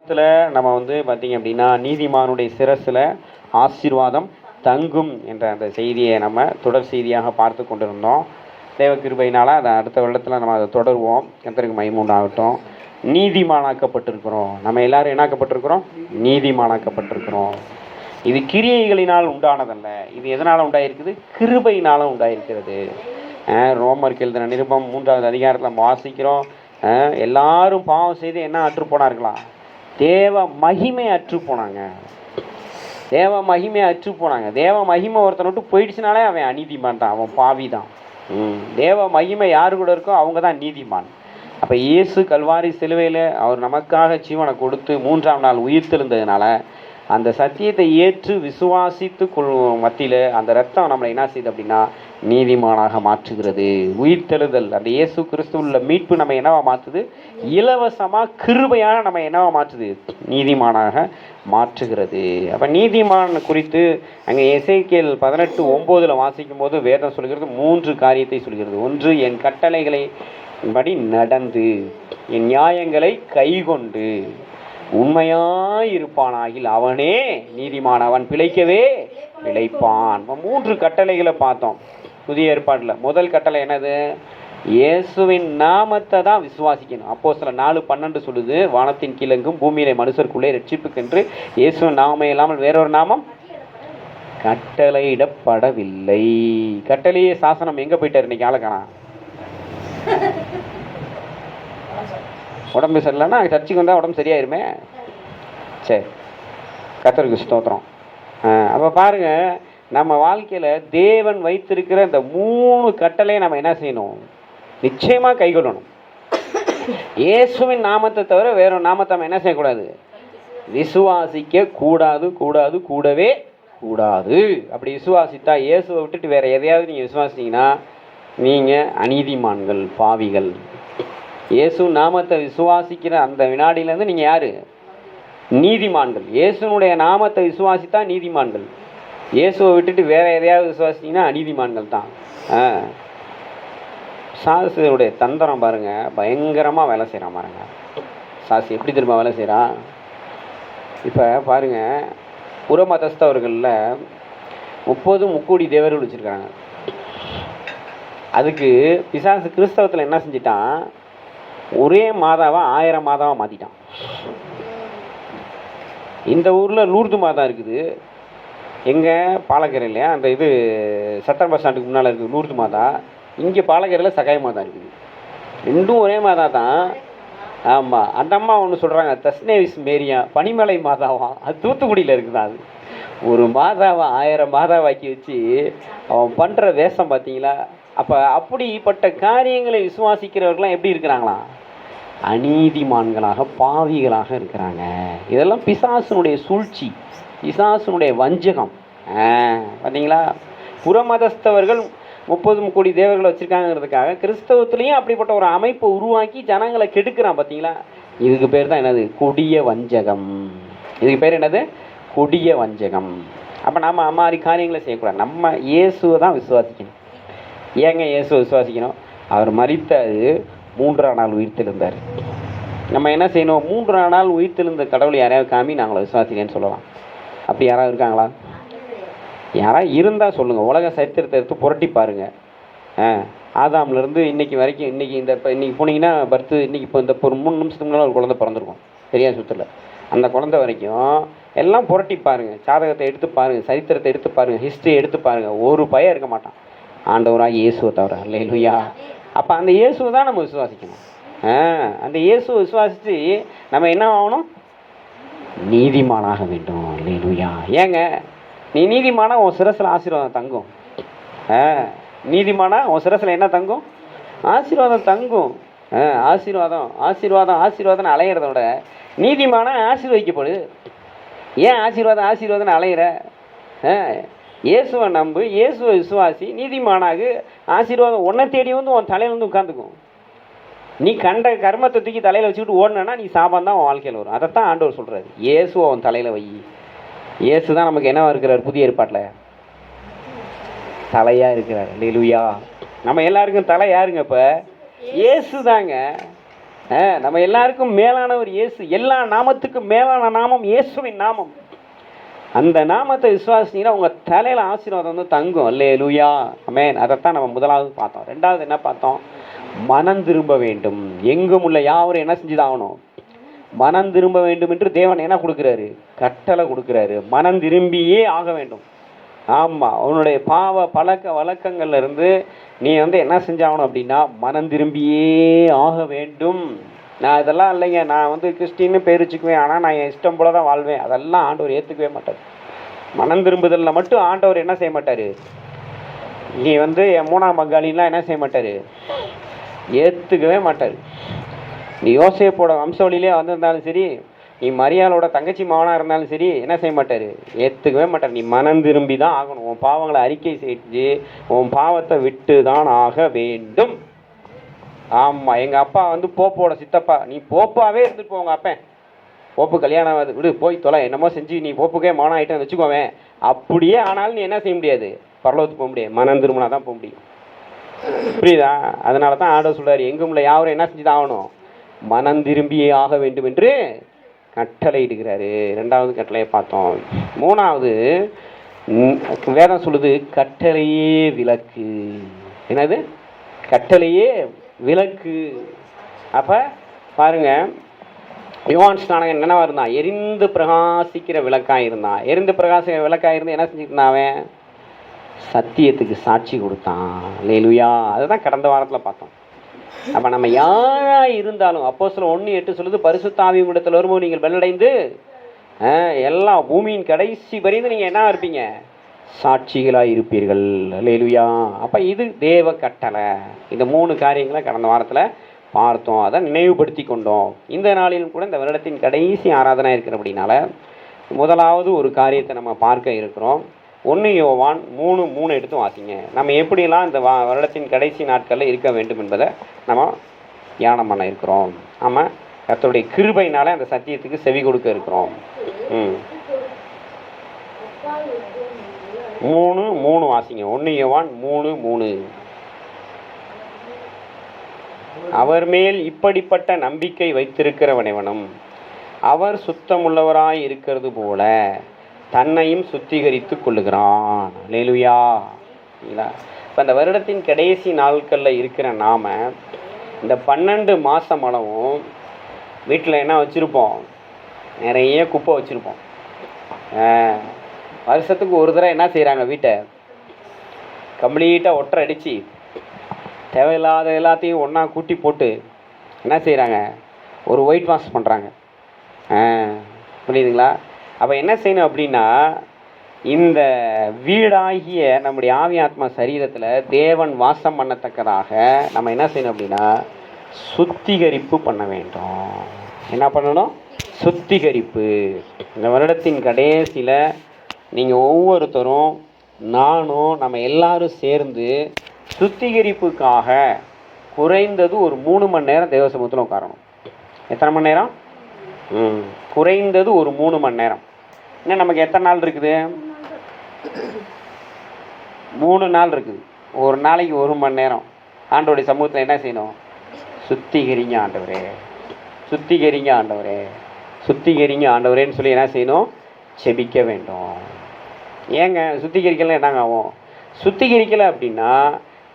நம்ம பார்த்தீங்க அப்படின்னா நீதிமானுடைய சிரசில் ஆசீர்வாதம் தங்கும் என்ற அந்த செய்தியை நம்ம தொடர் செய்தியாக பார்த்து கொண்டிருந்தோம். தேவ கிருபையினால் அதை அடுத்த வருடத்தில் நம்ம அதை தொடருவோம். கர்த்தருக்கு மகிமை உண்டாகட்டும். நீதிமானாக்கப்பட்டிருக்கிறோம். நம்ம எல்லாரும் என்னாக்கப்பட்டிருக்கிறோம்? நீதிமானாக்கப்பட்டிருக்கிறோம். இது கிரியைகளினால் உண்டானதல்ல. இது எதனால் உண்டாயிருக்குது? கிருபையினால் உண்டாயிருக்கிறது. ரோமருக்கு எழுதின நிருபம் 3வது அதிகாரத்தில் நம்ம வாசிக்கிறோம். எல்லாரும் பாவம் செய்து என்ன அற்று போனார்களா? தேவ மகிமை அற்று போனாங்க. தேவ மகிமை அற்று போனாங்க. தேவ மகிமை ஒருத்தனை விட்டு போயிடுச்சுனாலே அவன் அநீதிமான் தான், அவன் பாவி தான். தேவ மகிமை யாரு கூட இருக்கோ அவங்க தான் நீதிமான். அப்போ இயேசு கல்வாரி சிலுவையில் அவர் நமக்காக ஜீவனை கொடுத்து 3ஆம் நாள் உயிர்த்தெழுந்ததுனால அந்த சத்தியத்தை ஏற்று விசுவாசித்து மத்தியில் அந்த ரத்தம் நம்மளை என்ன செய்யுது அப்படின்னா நீதிமானாக மாற்றுகிறது. உயிர்த்தெழுதல் அந்த இயேசு கிறிஸ்துவுள்ள மீட்பு நம்ம என்னவா மாற்றுது? இலவசமாக கிருபையாக நம்ம என்னவா மாற்றுது? நீதிமானாக மாற்றுகிறது. அப்போ நீதிமான் குறித்து அங்கே எசேக்கியேல் 18:9 வாசிக்கும் போது வேதம் சொல்கிறது 3 காரியத்தை சொல்கிறது. ஒன்று, என் கட்டளைகளை படி நடந்து என் நியாயங்களை கைக்கொண்டு உண்மையாயிருப்பானாகில் அவனே நீதிமான், அவன் பிழைக்கவே பிழைப்பான். 3 கட்டளைகளை பார்த்தோம் புதிய ஏற்பாட்டில். முதல் கட்டளை என்னது? இயேசுவின் நாமத்தை தான் விசுவாசிக்கணும். அப்போஸ்தலர் 4:12 சொல்லுது, வானத்தின் கீழெங்கும் பூமியிலே மனுஷருக்குள்ளே ரட்சிப்புக்கென்று இயேசுவின் நாமமே இல்லாமல் வேறொரு நாமம் கட்டளையிடப்படவில்லை. கட்டளையே சாசனம் எங்கே போயிட்டார் இன்னைக்கு ஆளுக்கானா? உடம்பு சரியில்லைன்னா சர்ச்சுக்கு வந்தால் உடம்பு சரியாயிருமே. சரி, கர்த்தருக்கு ஸ்தோத்திரம். அப்போ பாருங்கள், நம்ம வாழ்க்கையில் தேவன் வைத்திருக்கிற இந்த 3 கட்டளையை நம்ம என்ன செய்யணும்? நிச்சயமாக கைக்கொள்ளணும். இயேசுவின் நாமத்தை தவிர வேற நாமத்தை நம்ம என்ன செய்யக்கூடாது? விசுவாசிக்க கூடாது, கூடாது, கூடவே கூடாது. அப்படி விசுவாசித்தா, இயேசுவை விட்டுட்டு வேற எதையாவது நீங்கள் விசுவாசித்தீங்கன்னா நீங்கள் அநீதிமான்கள், பாவிகள். இயேசு நாமத்தை விசுவாசிக்கிற அந்த வினாடியிலேருந்து நீங்கள் யார்? நீதிமான்கள். இயேசுனுடைய நாமத்தை விசுவாசித்தா நீதிமான்கள். இயேசுவை விட்டுட்டு வேற எதையாவது விசுவாசித்தீங்கன்னா அநீதிமான்கள் தான். சாசுடைய தந்திரம் பாருங்கள், பயங்கரமாக வேலை செய்கிறான் பாருங்க. சாசு எப்படி திரும்ப வேலை செய்கிறான்? இப்போ பாருங்கள், புறமதஸ்தவர்களில் 30 முக்கோடி தேவர்கள் வச்சுருக்காங்க. அதுக்கு பிசாசு கிறிஸ்தவத்தில் என்ன செஞ்சிட்டான்? ஒரே மாதாவை 1000 மாதாவாக மாற்றிட்டான். இந்த ஊரில் லூர்து மாதா இருக்குது. எங்கே? பாலக்கரையில் அந்த இது சட்டர் பஸ் ஸ்டாண்டுக்கு முன்னால் இருக்குது லூர்து மாதா. இங்கே பாலக்கரையில் சகாய மாதா இருக்குது. ரெண்டும் ஒரே மாதா தான். ஆமாம், அந்த அம்மா ஒன்று சொல்கிறாங்க, தஸ்னேவிஸ் மேரியா பனிமலை மாதாவா. அது தூத்துக்குடியில் இருக்குதா. அது ஒரு மாதாவை 1000 மாதாவாக்கி வச்சு அவன் பண்ணுற வேஷம் பார்த்தீங்களா? அப்போ அப்படிப்பட்ட காரியங்களை விசுவாசிக்கிறவர்கள்லாம் எப்படி இருக்கிறாங்களா? அநீதிமான்களாக, பாவிகளாக இருக்கிறாங்க. இதெல்லாம் பிசாசுனுடைய சூழ்ச்சி, பிசாசுனுடைய வஞ்சகம். பார்த்தீங்களா? புறமதஸ்தவர்கள் 30 கோடி தேவர்களை வச்சுருக்காங்கிறதுக்காக கிறிஸ்தவத்துலேயும் அப்படிப்பட்ட ஒரு அமைப்பை உருவாக்கி ஜனங்களை கெடுக்கிறான். பார்த்தீங்களா? இதுக்கு பேர் தான் என்னது? கொடிய வஞ்சகம். இதுக்கு பேர் என்னது? கொடிய வஞ்சகம். அப்போ நம்ம அம்மாரி காரியங்களை செய்யக்கூடாது. நம்ம இயேசுவை தான் விசுவாசிக்கணும். ஏங்க இயேசுவை விசுவாசிக்கணும்? அவர் மரித்தார், 3ஆம் நாள் உயிர்த்தெழுந்தார். நம்ம என்ன செய்யணும்? 3ஆம் நாள் உயிர்த்தெழுந்த கடவுள் யாரையாவது காமி, நாங்களை விசுவாசிக்கன்னு சொல்லலாம். அப்படி யாராவது இருக்காங்களா? யாராவது இருந்தால் சொல்லுங்கள். உலக சரித்திரத்தை எடுத்து புரட்டி பாருங்கள். ஆதாம்லேருந்து இன்றைக்கி வரைக்கும், இன்றைக்கி போனீங்கன்னா இன்றைக்கி இப்போ இந்த ஒரு 3 நிமிஷத்துக்கு முன்னால் ஒரு குழந்தை பிறந்திருக்கும் பெரியா சுற்றில். அந்த குழந்தை வரைக்கும் எல்லாம் புரட்டி பாருங்கள். ஜாதகத்தை எடுத்து பாருங்கள், சரித்திரத்தை எடுத்து பாருங்கள், ஹிஸ்ட்ரி எடுத்து பாருங்கள். ஒரு பையன் இருக்க மாட்டான் ஆண்டவராக இயேசுவை தவிர. அல்லேலூயா. அப்போ அந்த இயேசுவை தான் நம்ம விசுவாசிக்கணும். அந்த இயேசுவை விசுவாசித்து நம்ம என்ன ஆகணும்? நீதிமானாக வேண்டும். அல்லேலூயா. ஏங்க நீ நீதிமானா உன் சிரசில் ஆசீர்வாதம் தங்கும். நீதிமானா உன் சிரசில் என்ன தங்கும்? ஆசீர்வாதம் தங்கும். ஆசீர்வாதம் ஆசீர்வாதம் ஆசீர்வாதம் அலையிறத விட நீதிமானா ஆசீர்வதிக்கப்படு. ஏன் ஆசீர்வாதம் ஆசீர்வாதம் அலையிற? இயேசுவை நம்பு, இயேசுவை விசுவாசி, நீதிமானாக ஆசீர்வாதம் உன்னை தேடி வந்து உன் தலையில் வந்து உட்காந்துக்கும். நீ கண்ட கர்மத்தை தூக்கி தலையில் வச்சுக்கிட்டு ஓடனா நீ சாபம் தான் உன் வாழ்க்கையில் வரும். அதைத்தான் ஆண்டவர் சொல்கிறாரு. இயேசுவை உன் தலையில் வை. இயேசு தான் நமக்கு என்னவா இருக்கிறார்? புதிய ஏற்பாட்டில் தலையாக இருக்கிறார். அல்லேலூயா. நம்ம எல்லாருக்கும் தலை யாருங்க? இப்போ இயேசு தாங்க. நம்ம எல்லாருக்கும் மேலானவர் இயேசு. எல்லா நாமத்துக்கும் மேலான நாமம் இயேசுவின் நாமம். அந்த நாமத்தை விசுவாசிங்கன்னா உங்கள் தலையில் ஆசீர்வாதம் வந்து தங்கும். அல்லேலூயா, ஆமென். அதைத்தான் நம்ம முதலாவது பார்த்தோம். ரெண்டாவது என்ன பார்த்தோம்? மனம் திரும்ப வேண்டும். எங்கும் உள்ள யாவரும் என்ன செஞ்சுதாகணும்? மனம் திரும்ப வேண்டும் என்று தேவன் என்ன கொடுக்குறாரு? கட்டளை கொடுக்குறாரு. மனம் திரும்பியே ஆக வேண்டும். ஆமாம், உன்னுடைய பாவ பழக்க வழக்கங்கள்ல இருந்து நீ வந்து என்ன செஞ்சாகணும் அப்படின்னா மனம் திரும்பியே ஆக வேண்டும். நான் இதெல்லாம் இல்லைங்க, நான் வந்து கிறிஸ்டின்னு பேர் வச்சுக்குவேன், ஆனால் நான் என் இஷ்டம் போல தான் வாழ்வேன், அதெல்லாம் ஆண்டவர் ஏற்றுக்கவே மாட்டார். மனம் திரும்புதலில் மட்டும் ஆண்டவர் என்ன செய்ய மாட்டார்? நீ வந்து என் மூணாம் பங்காளிலாம் என்ன செய்ய மாட்டார்? ஏற்றுக்கவே மாட்டார். நீ யோசேப்போட வம்சவழியிலே வந்திருந்தாலும் சரி, நீ மரியாளோட தங்கச்சி மகனாக இருந்தாலும் சரி, என்ன செய்ய மாட்டார்? ஏற்றுக்கவே மாட்டார். நீ மனம் திரும்பி தான் ஆகணும். உன் பாவங்களை அறிக்கை செஞ்சு உன் பாவத்தை விட்டு தான் ஆக வேண்டும். ஆமாம், எங்கள் அப்பா வந்து போப்போட சித்தப்பா, நீ போப்பாவே இருந்துட்டு போ. உங்கள் அப்பன் போப்பு கல்யாணம் ஆகுது, விடு போய் தொலை, என்னமோ செஞ்சு நீ போப்புக்கே மகன் ஆகிட்டேன்னு வச்சுக்கோவேன். அப்படியே ஆனாலும் நீ என்ன செய்ய முடியாது? பரலோகத்துக்கு போக முடியாது. மனம் திரும்பினா தான் போக முடியும். புரியுதா? அதனால தான் ஆண்டவர் சொல்றாரு, எங்கும் உள்ள யாவரும் என்ன செஞ்சு தான் ஆகணும்? மனம் திரும்பியே ஆக வேண்டும் என்று கட்டளை இடுகிறாரு. ரெண்டாவது கட்டளையை பார்த்தோம். மூணாவது வேதம் சொல்லுது, கட்டளையே விளக்கு. என்னது? கட்டளையே விளக்கு. அப்போ பாருங்க, யோவான் ஸ்நானகன் என்னவா இருந்தான்? எரிந்து பிரகாசிக்கிற விளக்காக இருந்தான். எரிந்து பிரகாசிக்கிற விளக்காக இருந்து என்ன செஞ்சுட்டு இருந்தான்? அவன் சத்தியத்துக்கு சாட்சி கொடுத்தான். அல்லேலூயா. அதுதான் கடந்த வாரத்தில் பார்த்தோம். அப்போ நம்ம யாராக இருந்தாலும் அப்போஸ்தலர் 1:8 சொல்லுது, பரிசுத்த ஆவியினிடத்தில் வரும்போது நீங்கள் பலனடைந்து எல்லாம் பூமியின் கடைசி வரைந்து நீங்கள் என்ன இருப்பீங்க? சாட்சிகளாக இருப்பீர்கள். அல்லேலூயா. அப்போ இது தேவ கட்டளை. இந்த 3 காரியங்களை கடந்த வாரத்தில் பார்த்தோம். அதை நினைவுபடுத்தி கொண்டோம். இந்த நாளிலும் கூட இந்த வருடத்தின் கடைசி ஆராதனை இருக்கிற அப்படின்னால முதலாவது ஒரு காரியத்தை நம்ம பார்க்க இருக்கிறோம். 1 யோவான் 3:3 எடுத்து வாசிங்க. நம்ம எப்படியெல்லாம் இந்த வருடத்தின் கடைசி நாட்களில் இருக்க வேண்டும் என்பதை நம்ம தியானம் பண்ண இருக்கிறோம். ஆமாம், கர்த்தருடைய கிருபையினால அந்த சத்தியத்துக்கு செவி கொடுக்க இருக்கிறோம். 3:3 வாசிங்க. 1 யோவான் 3:3. அவர் மேல் இப்படிப்பட்ட நம்பிக்கை வைத்திருக்கிறவனவனும் அவர் சுத்தமுள்ளவராய் இருக்கிறது போல தன்னையும் சுத்திகரித்து கொள்ளுகிறான். அல்லேலூயா. இப்போ இந்த வருடத்தின் கடைசி நாட்களில் இருக்கிற நாம இந்த 12 மாதம் அளவும் வீட்டில் என்ன வச்சுருப்போம்? நிறைய குப்பை வச்சுருப்போம். வருஷத்துக்கு ஒரு தடவை என்ன செய்கிறாங்க? வீட்டை கம்ப்ளீட்டாக ஒட்டரை அடித்து தேவையில்லாத எல்லாத்தையும் ஒன்றா கூட்டி போட்டு என்ன செய்கிறாங்க? ஒரு ஒயிட் வாஷ் பண்ணுறாங்க. புரியுதுங்களா? அப்போ என்ன செய்யணும் அப்படின்னா, இந்த வீடாகிய நம்முடைய ஆவி ஆத்மா சரீரத்தில் தேவன் வாசம் பண்ணத்தக்கதாக நம்ம என்ன செய்யணும் அப்படின்னா சுத்திகரிப்பு பண்ண வேண்டும். என்ன பண்ணணும்? சுத்திகரிப்பு. இந்த வருடத்தின் கடைசியில் நீங்கள் ஒவ்வொருத்தரும், நானும், நம்ம எல்லாரும் சேர்ந்து சுத்திகரிப்புக்காக குறைந்தது ஒரு 3 மணி நேரம் தேவ சமூகத்தில் உட்காரணும். எத்தனை மணி நேரம்? குறைந்தது ஒரு 3 மணி நேரம். இன்னும் நமக்கு எத்தனை நாள் இருக்குது? 3 நாள் இருக்குது. ஒரு நாளைக்கு 1 மணி நேரம் ஆண்டவருடைய சமூகத்தில் என்ன செய்யணும்? சுத்திகரிங்க ஆண்டவரே, சுத்திகரிங்க ஆண்டவரே, சுத்திகரிங்க ஆண்டவரேன்னு சொல்லி என்ன செய்யணும்? செபிக்க வேண்டும். ஏங்க சுத்திகரிக்கலாம் என்னங்க ஆகும்? சுத்திகரிக்கலை அப்படின்னா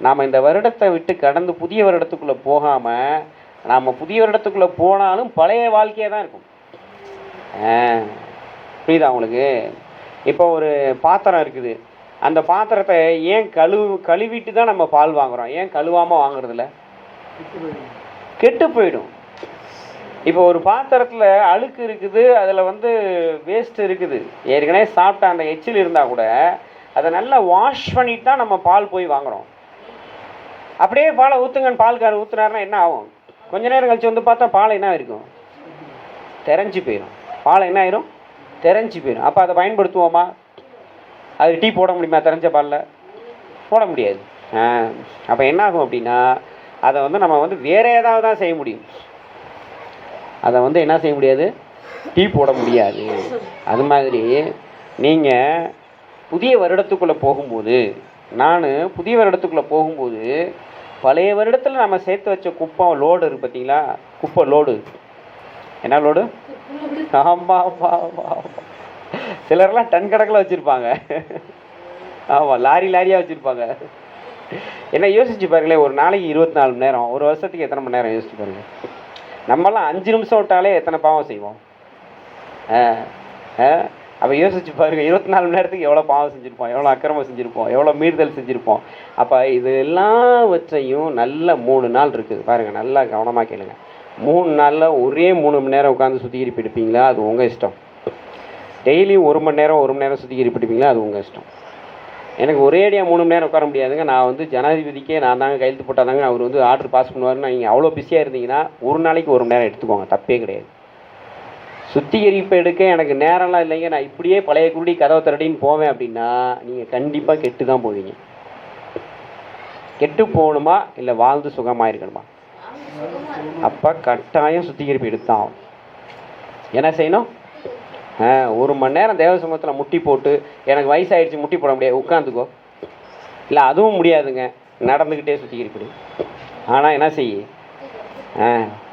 நாம் இந்த வருடத்தை விட்டு கடந்து புதிய வருடத்துக்குள்ளே போகாமல், நாம் புதிய வருடத்துக்குள்ளே போனாலும் பழைய வாழ்க்கையாக தான் இருக்கும். புரியுதா உங்களுக்கு? இப்போ ஒரு பாத்திரம் இருக்குது. அந்த பாத்திரத்தை ஏன் கழுவிட்டு தான் நம்ம பால் வாங்குகிறோம்? ஏன் கழுவாமல் வாங்குறதில்ல? கெட்டு போயிடும். இப்போ ஒரு பாத்திரத்தில் அழுக்கு இருக்குது, அதில் வந்து வேஸ்ட் இருக்குது, ஏற்கனவே சாப்பிட்ட அந்த எச்சில் இருந்தால் கூட அதை நல்லா வாஷ் பண்ணிட்டு தான் நம்ம பால் போய் வாங்குகிறோம். அப்படியே பாலை ஊற்றுங்கன்னு பால்காரர் ஊற்றுனாருன்னா என்ன ஆகும்? கொஞ்ச நேரம் கழிச்சு வந்து பார்த்தா பால் என்ன இருக்கும்? தெரிஞ்சு போயிடும். பால் என்ன ஆயிரும்? தெரிஞ்சு போயிடும். அப்போ அதை பயன்படுத்துவோமா? அது டீ போட முடியுமா? தெரிஞ்ச பாலில் போட முடியாது. அப்போ என்ன ஆகும் அப்படின்னா அதை வந்து நம்ம வந்து வேறு ஏதாவது தான் செய்ய முடியும். அதை வந்து என்ன செய்ய முடியாது? டீ போட முடியாது. அது மாதிரி நீங்கள் புதிய வருடத்துக்குள்ளே போகும்போது, நான் புதிய வருடத்துக்குள்ளே போகும்போது பழைய வருடத்தில் நம்ம சேர்த்து வச்ச குப்பை லோடு இருக்குது பார்த்தீங்களா, குப்பை லோடு. என்ன லோடு? ஆமாம் ஆமாம் ஆமாம். சிலர்லாம் டன் கணக்கில் வச்சுருப்பாங்க. ஆமாம், லாரி லாரியாக வச்சுருப்பாங்க. என்ன யோசிச்சு பாருங்களேன், ஒரு நாளைக்கு 24 மணி நேரம், ஒரு வருஷத்துக்கு எத்தனை மணி நேரம் யோசிச்சு பாருங்கள். நம்மலாம் 5 நிமிஷம் விட்டாலே எத்தனை பாவம் செய்வோம். அப்போ யோசிச்சு பாருங்கள், 24 மணி நேரத்துக்கு எவ்வளோ பாவம் செஞ்சுருப்போம், எவ்வளோ அக்கிரமம் செஞ்சுருப்போம், எவ்வளோ மீறுதல் செஞ்சுருப்போம். அப்போ இது எல்லாவற்றையும் நல்ல 3 நாள் இருக்குது பாருங்கள், நல்லா கவனமாக கேளுங்க. 3 நாளில் ஒரே 3 மணி நேரம் உட்காந்து சுத்திகரிப்பு எடுப்பீங்களா, அது உங்கள் இஷ்டம். டெய்லி 1 மணி நேரம் சுத்திகரிப்பு எடுப்பீங்களா, அது உங்கள் இஷ்டம். எனக்கு ஒரேடியாக 3 மணி நேரம் உட்கார முடியாதுங்க. நான் வந்து ஜனாதிபதிக்கே நான் தாங்க கையெழுத்து போட்டாதாங்க அவர் வந்து ஆர்டர் பாஸ் பண்ணுவாருன்னு நீங்கள் அவ்வளோ பிஸியாக இருந்தீங்கன்னா ஒரு நாளைக்கு 1 மணி நேரம் எடுத்துக்கோங்க, தப்பே கிடையாது. சுத்திகரிப்பு எடுக்க எனக்கு நேரம்லாம் இல்லைங்க, நான் இப்படியே பழைய குடி கதவை திரட்டின்னு போவேன் அப்படின்னா நீங்கள் கண்டிப்பாக கெட்டு தான் போவீங்க. கெட்டு போகணுமா இல்லை வாழ்ந்து சுகமாக இருக்கணுமா? அப்போ கட்டாயம் சுத்திகரிப்பு எடுத்தான். என்ன செய்யணும்? 1 மணி நேரம் தேவ சமூகத்தில் முட்டி போட்டு, எனக்கு வயசாகிடுச்சு முட்டி போட முடியாது, உட்காந்துக்கோ. இல்லை அதுவும் முடியாதுங்க, நடந்துக்கிட்டே சுத்திகரிப்பிடு. ஆனால் என்ன செய்ய,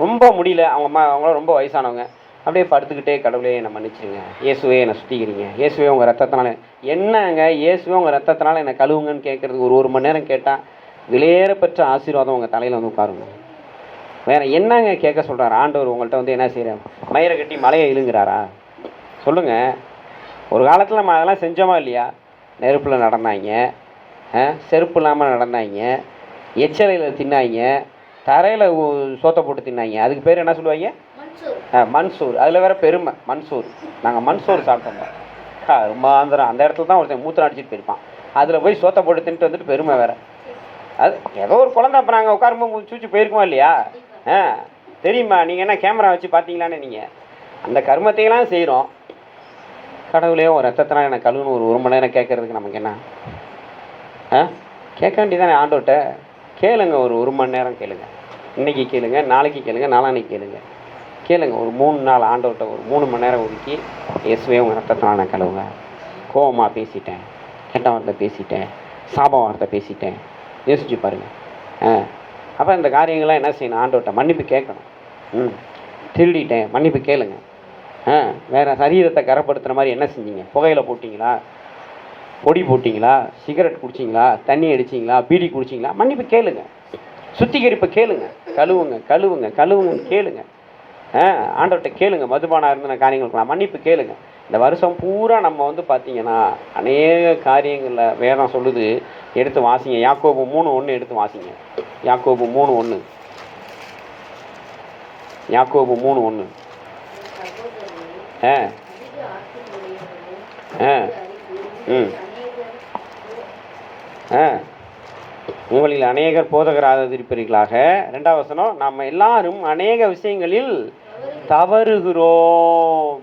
ரொம்ப முடியல, அவங்களாம் ரொம்ப வயசானவங்க, அப்படியே படுத்துக்கிட்டே கடவுளே என்னை மன்னிச்சிருங்க, இயேசுவே என்னை சுத்திக்கிறீங்க, இயேசுவே உங்கள் ரத்தத்தினால என்னங்க, இயேசுவே உங்கள் ரத்தத்தினால என்னை கழுவுங்கன்னு கேட்குறதுக்கு ஒரு மணி நேரம் கேட்டால் விலையேற பெற்ற ஆசீர்வாதம் உங்கள் தலையில் வந்து உட்காருங்க. வேறு என்னங்க கேட்க சொல்கிறார் ஆண்டவர் உங்கள்கிட்ட வந்து? என்ன செய்கிறேன், மயிரை கட்டி மலையை இழுங்கிறாரா? சொல்லுங்கள். ஒரு காலத்தில் நம்ம அதெல்லாம் செஞ்சோமா இல்லையா? நெருப்பில் நடந்தாங்க, செருப்பு இல்லாமல் நடந்தாங்க, எச்சலையில் தின்னாங்க, தரையில் சோத்தை போட்டு தின்னாங்க. அதுக்கு பேர் என்ன சொல்லுவாங்க? மன்சூர். அதில் வேறு பெருமை, மன்சூர். நாங்கள் மன்சூர் சாப்பிட்டோம். ரொம்பாந்திரம். அந்த இடத்துல தான் ஒருத்தன் மூத்திரம் அடிச்சுட்டு போயிருப்பான், அதில் போய் சோத்தை போட்டு தின்ட்டு வந்துட்டு பெருமை வேறு. அது ஏதோ ஒரு குழந்தை. அப்போ நாங்கள் உட்காரும்போது சூச்சி போயிருக்கோமா இல்லையா? தெரியுமா? நீங்கள் என்ன கேமரா வச்சு பார்த்தீங்களான்னு? நீங்கள் அந்த கர்மத்தையெல்லாம் செய்கிறோம். கடவுளே ஒரு ரத்தத்தினால் எனக்கு கழுவுன்னு ஒரு மணி நேரம் கேட்குறதுக்கு நமக்கு என்ன? கேட்க வேண்டியதானே ஆண்டோட்ட? கேளுங்க, ஒரு மணி நேரம் கேளுங்க. இன்றைக்கி கேளுங்க, நாளைக்கு கேளுங்க, நாளான்னைக்கு கேளுங்க. ஒரு 3 நாள் ஆண்டோட்ட ஒரு 3 மணி நேரம் ஒதுக்கி, இயேசுவே உங்கள் ரத்தத்தினால் நான் கழுவுங்க, கோபமாக பேசிட்டேன், கெட்ட வார்த்தை பேசிட்டேன், சாப வார்த்தை பேசிட்டேன், யோசிச்சு பாருங்கள். அப்போ இந்த காரியங்கள்லாம் என்ன செய்யணும்? ஆண்டோட்ட மன்னிப்பு கேட்கணும். திருடிட்டேன், மன்னிப்பு கேளுங்க. வேறு சரீரத்தை கரப்படுத்துகிற மாதிரி என்ன செஞ்சீங்க? புகையில போட்டிங்களா, பொடி போட்டிங்களா, சிகரெட் குடிச்சிங்களா, தண்ணி அடிச்சிங்களா, பீடி குடிச்சிங்களா? மன்னிப்பு கேளுங்க, சுத்திகரிப்பை கேளுங்க, கழுவுங்கன்னு கேளுங்க. ஆண்டவர்கிட்ட கேளுங்க. மதுபானம் இருந்த காரியங்களுக்குலாம் மன்னிப்பு கேளுங்க. இந்த வருஷம் பூரா நம்ம வந்து பார்த்திங்கன்னா அநேக காரியங்களில் வேதம் சொல்லுது, எடுத்து வாசிங்க. யாக்கோபு 3:1 எடுத்து வாசிங்க. யாக்கோபு 3:1. யாக்கோபு 3:1. உங்களில் அநேகர் போதகராதிருப்பீர்களாக. 2வது வசனம், நாம் எல்லாரும் அநேக விஷயங்களில் தவறுகிறோம்.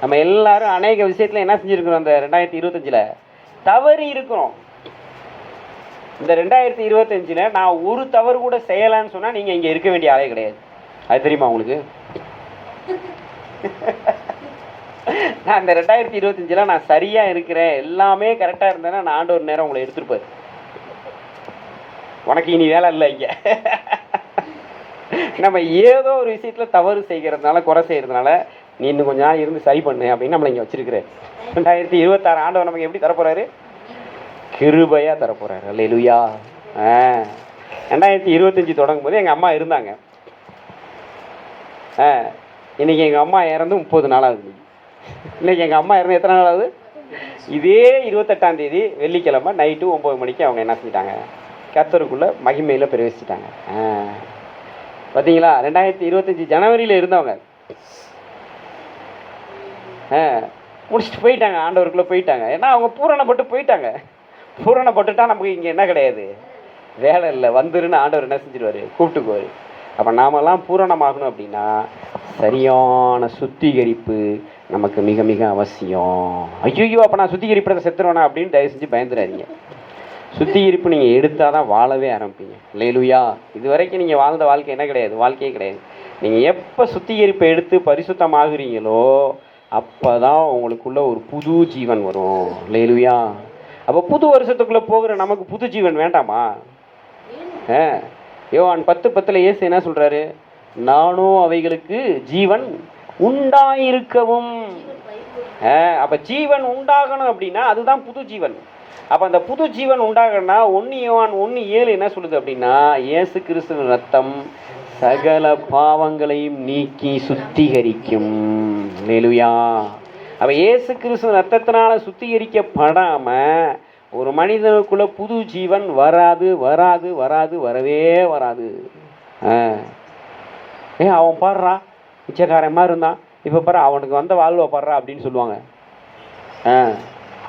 நம்ம எல்லாரும் அநேக விஷயத்தில் என்ன செஞ்சுருக்கிறோம்? இந்த 2025 தவறி இருக்கிறோம். இந்த 2025 நான் ஒரு தவறு கூட செய்யலான்னு சொன்னால் நீங்கள் இங்கே இருக்க வேண்டிய ஆளே கிடையாது. அது தெரியுமா உங்களுக்கு? நான் இந்த 2025 நான் சரியாக இருக்கிறேன், எல்லாமே கரெக்டாக இருந்தேன்னா நான் ஆண்டவர் நேரம் உங்களை எடுத்துருப்பார். உனக்கு இனி வேலை இல்லை இங்கே. நம்ம ஏதோ ஒரு விஷயத்தில் தவறு செய்கிறதுனால, குறை செய்கிறதுனால, நீ இன்னும் கொஞ்சம் நாள் இருந்து சரி பண்ணு அப்படின்னு நம்மளை இங்கே வச்சிருக்கிறேன். 2026 ஆண்டவர் நமக்கு எப்படி தரப்போகிறாரு? கிருபையாக தரப்போகிறாரு. அல்லேலூயா. 2025 தொடங்கும் போது எங்கள் அம்மா இருந்தாங்க. இன்றைக்கி எங்கள் அம்மா இறந்து 30 நாள் ஆகுது. இன்றைக்கி எங்கள் அம்மா இறந்து எத்தனை நாள் ஆகுது? இதே 28ஆம் தேதி வெள்ளிக்கிழமை நைட்டு 9 மணிக்கு அவங்க என்ன செஞ்சிட்டாங்க? கர்த்தருக்குள்ளே மகிமையில் பிரவேசிச்சிட்டாங்க. பார்த்தீங்களா? 2025 ஜனவரியில் இருந்தவங்க முடிச்சுட்டு போயிட்டாங்க, ஆண்டவருக்குள்ளே போயிட்டாங்க. ஏன்னா அவங்க பூரணப்பட்டு போயிட்டாங்க. பூரணப்பட்டுட்டா நமக்கு இங்கே என்ன கிடையாது? வேலை இல்லை. வந்துருன்னு ஆண்டவர் என்ன செஞ்சிருவார்? கூப்பிட்டுக்குவார். அப்போ நாமெல்லாம் பூரணமாகணும் அப்படின்னா சரியான சுத்திகரிப்பு நமக்கு மிக மிக அவசியம். ஐயோ அப்போ நான் சுத்திகரிப்பதை செத்துருவேனா அப்படின்னு தயவு செஞ்சு பயந்துடாதீங்க. சுத்திகரிப்பு நீங்கள் எடுத்தால் தான் வாழவே ஆரம்பிப்பீங்க. அல்லேலூயா. இது வரைக்கும் நீங்கள் வாழ்ந்த வாழ்க்கை என்ன கிடையாது? வாழ்க்கையே கிடையாது. நீங்கள் எப்போ சுத்திகரிப்பை எடுத்து பரிசுத்தமாகறீங்களோ அப்போ தான் உங்களுக்குள்ள ஒரு புது ஜீவன் வரும். அல்லேலூயா. அப்போ புது வருஷத்துக்குள்ளே போகிற நமக்கு புது ஜீவன் வேண்டாமா? யோவான் 10:10 இயேசு என்ன சொல்கிறாரு? நானும் அவைகளுக்கு ஜீவன் உண்டாயிருக்கவும். அப்போ ஜீவன் உண்டாகணும் அப்படின்னா அதுதான் புது ஜீவன். அப்போ அந்த புது ஜீவன் உண்டாகணும்னா 1 யோவான் 1:7 என்ன சொல்லுது அப்படின்னா, இயேசு கிறிஸ்துவின் ரத்தம் சகல பாவங்களையும் நீக்கி சுத்திகரிக்கும். அல்லேலூயா. அப்போ இயேசு கிறிஸ்துவின் ரத்தத்தினால சுத்திகரிக்கப்படாமல் ஒரு மனிதனுக்குள்ள புது ஜீவன் வராது வராது வராது வரவே வராது. அவன் பாடுறான், பிச்சைக்காரன் மாதிரி இருந்தான், இப்போ பாரு அவனுக்கு வந்த வாழ்வை பாடுறா அப்படின்னு சொல்லுவாங்க.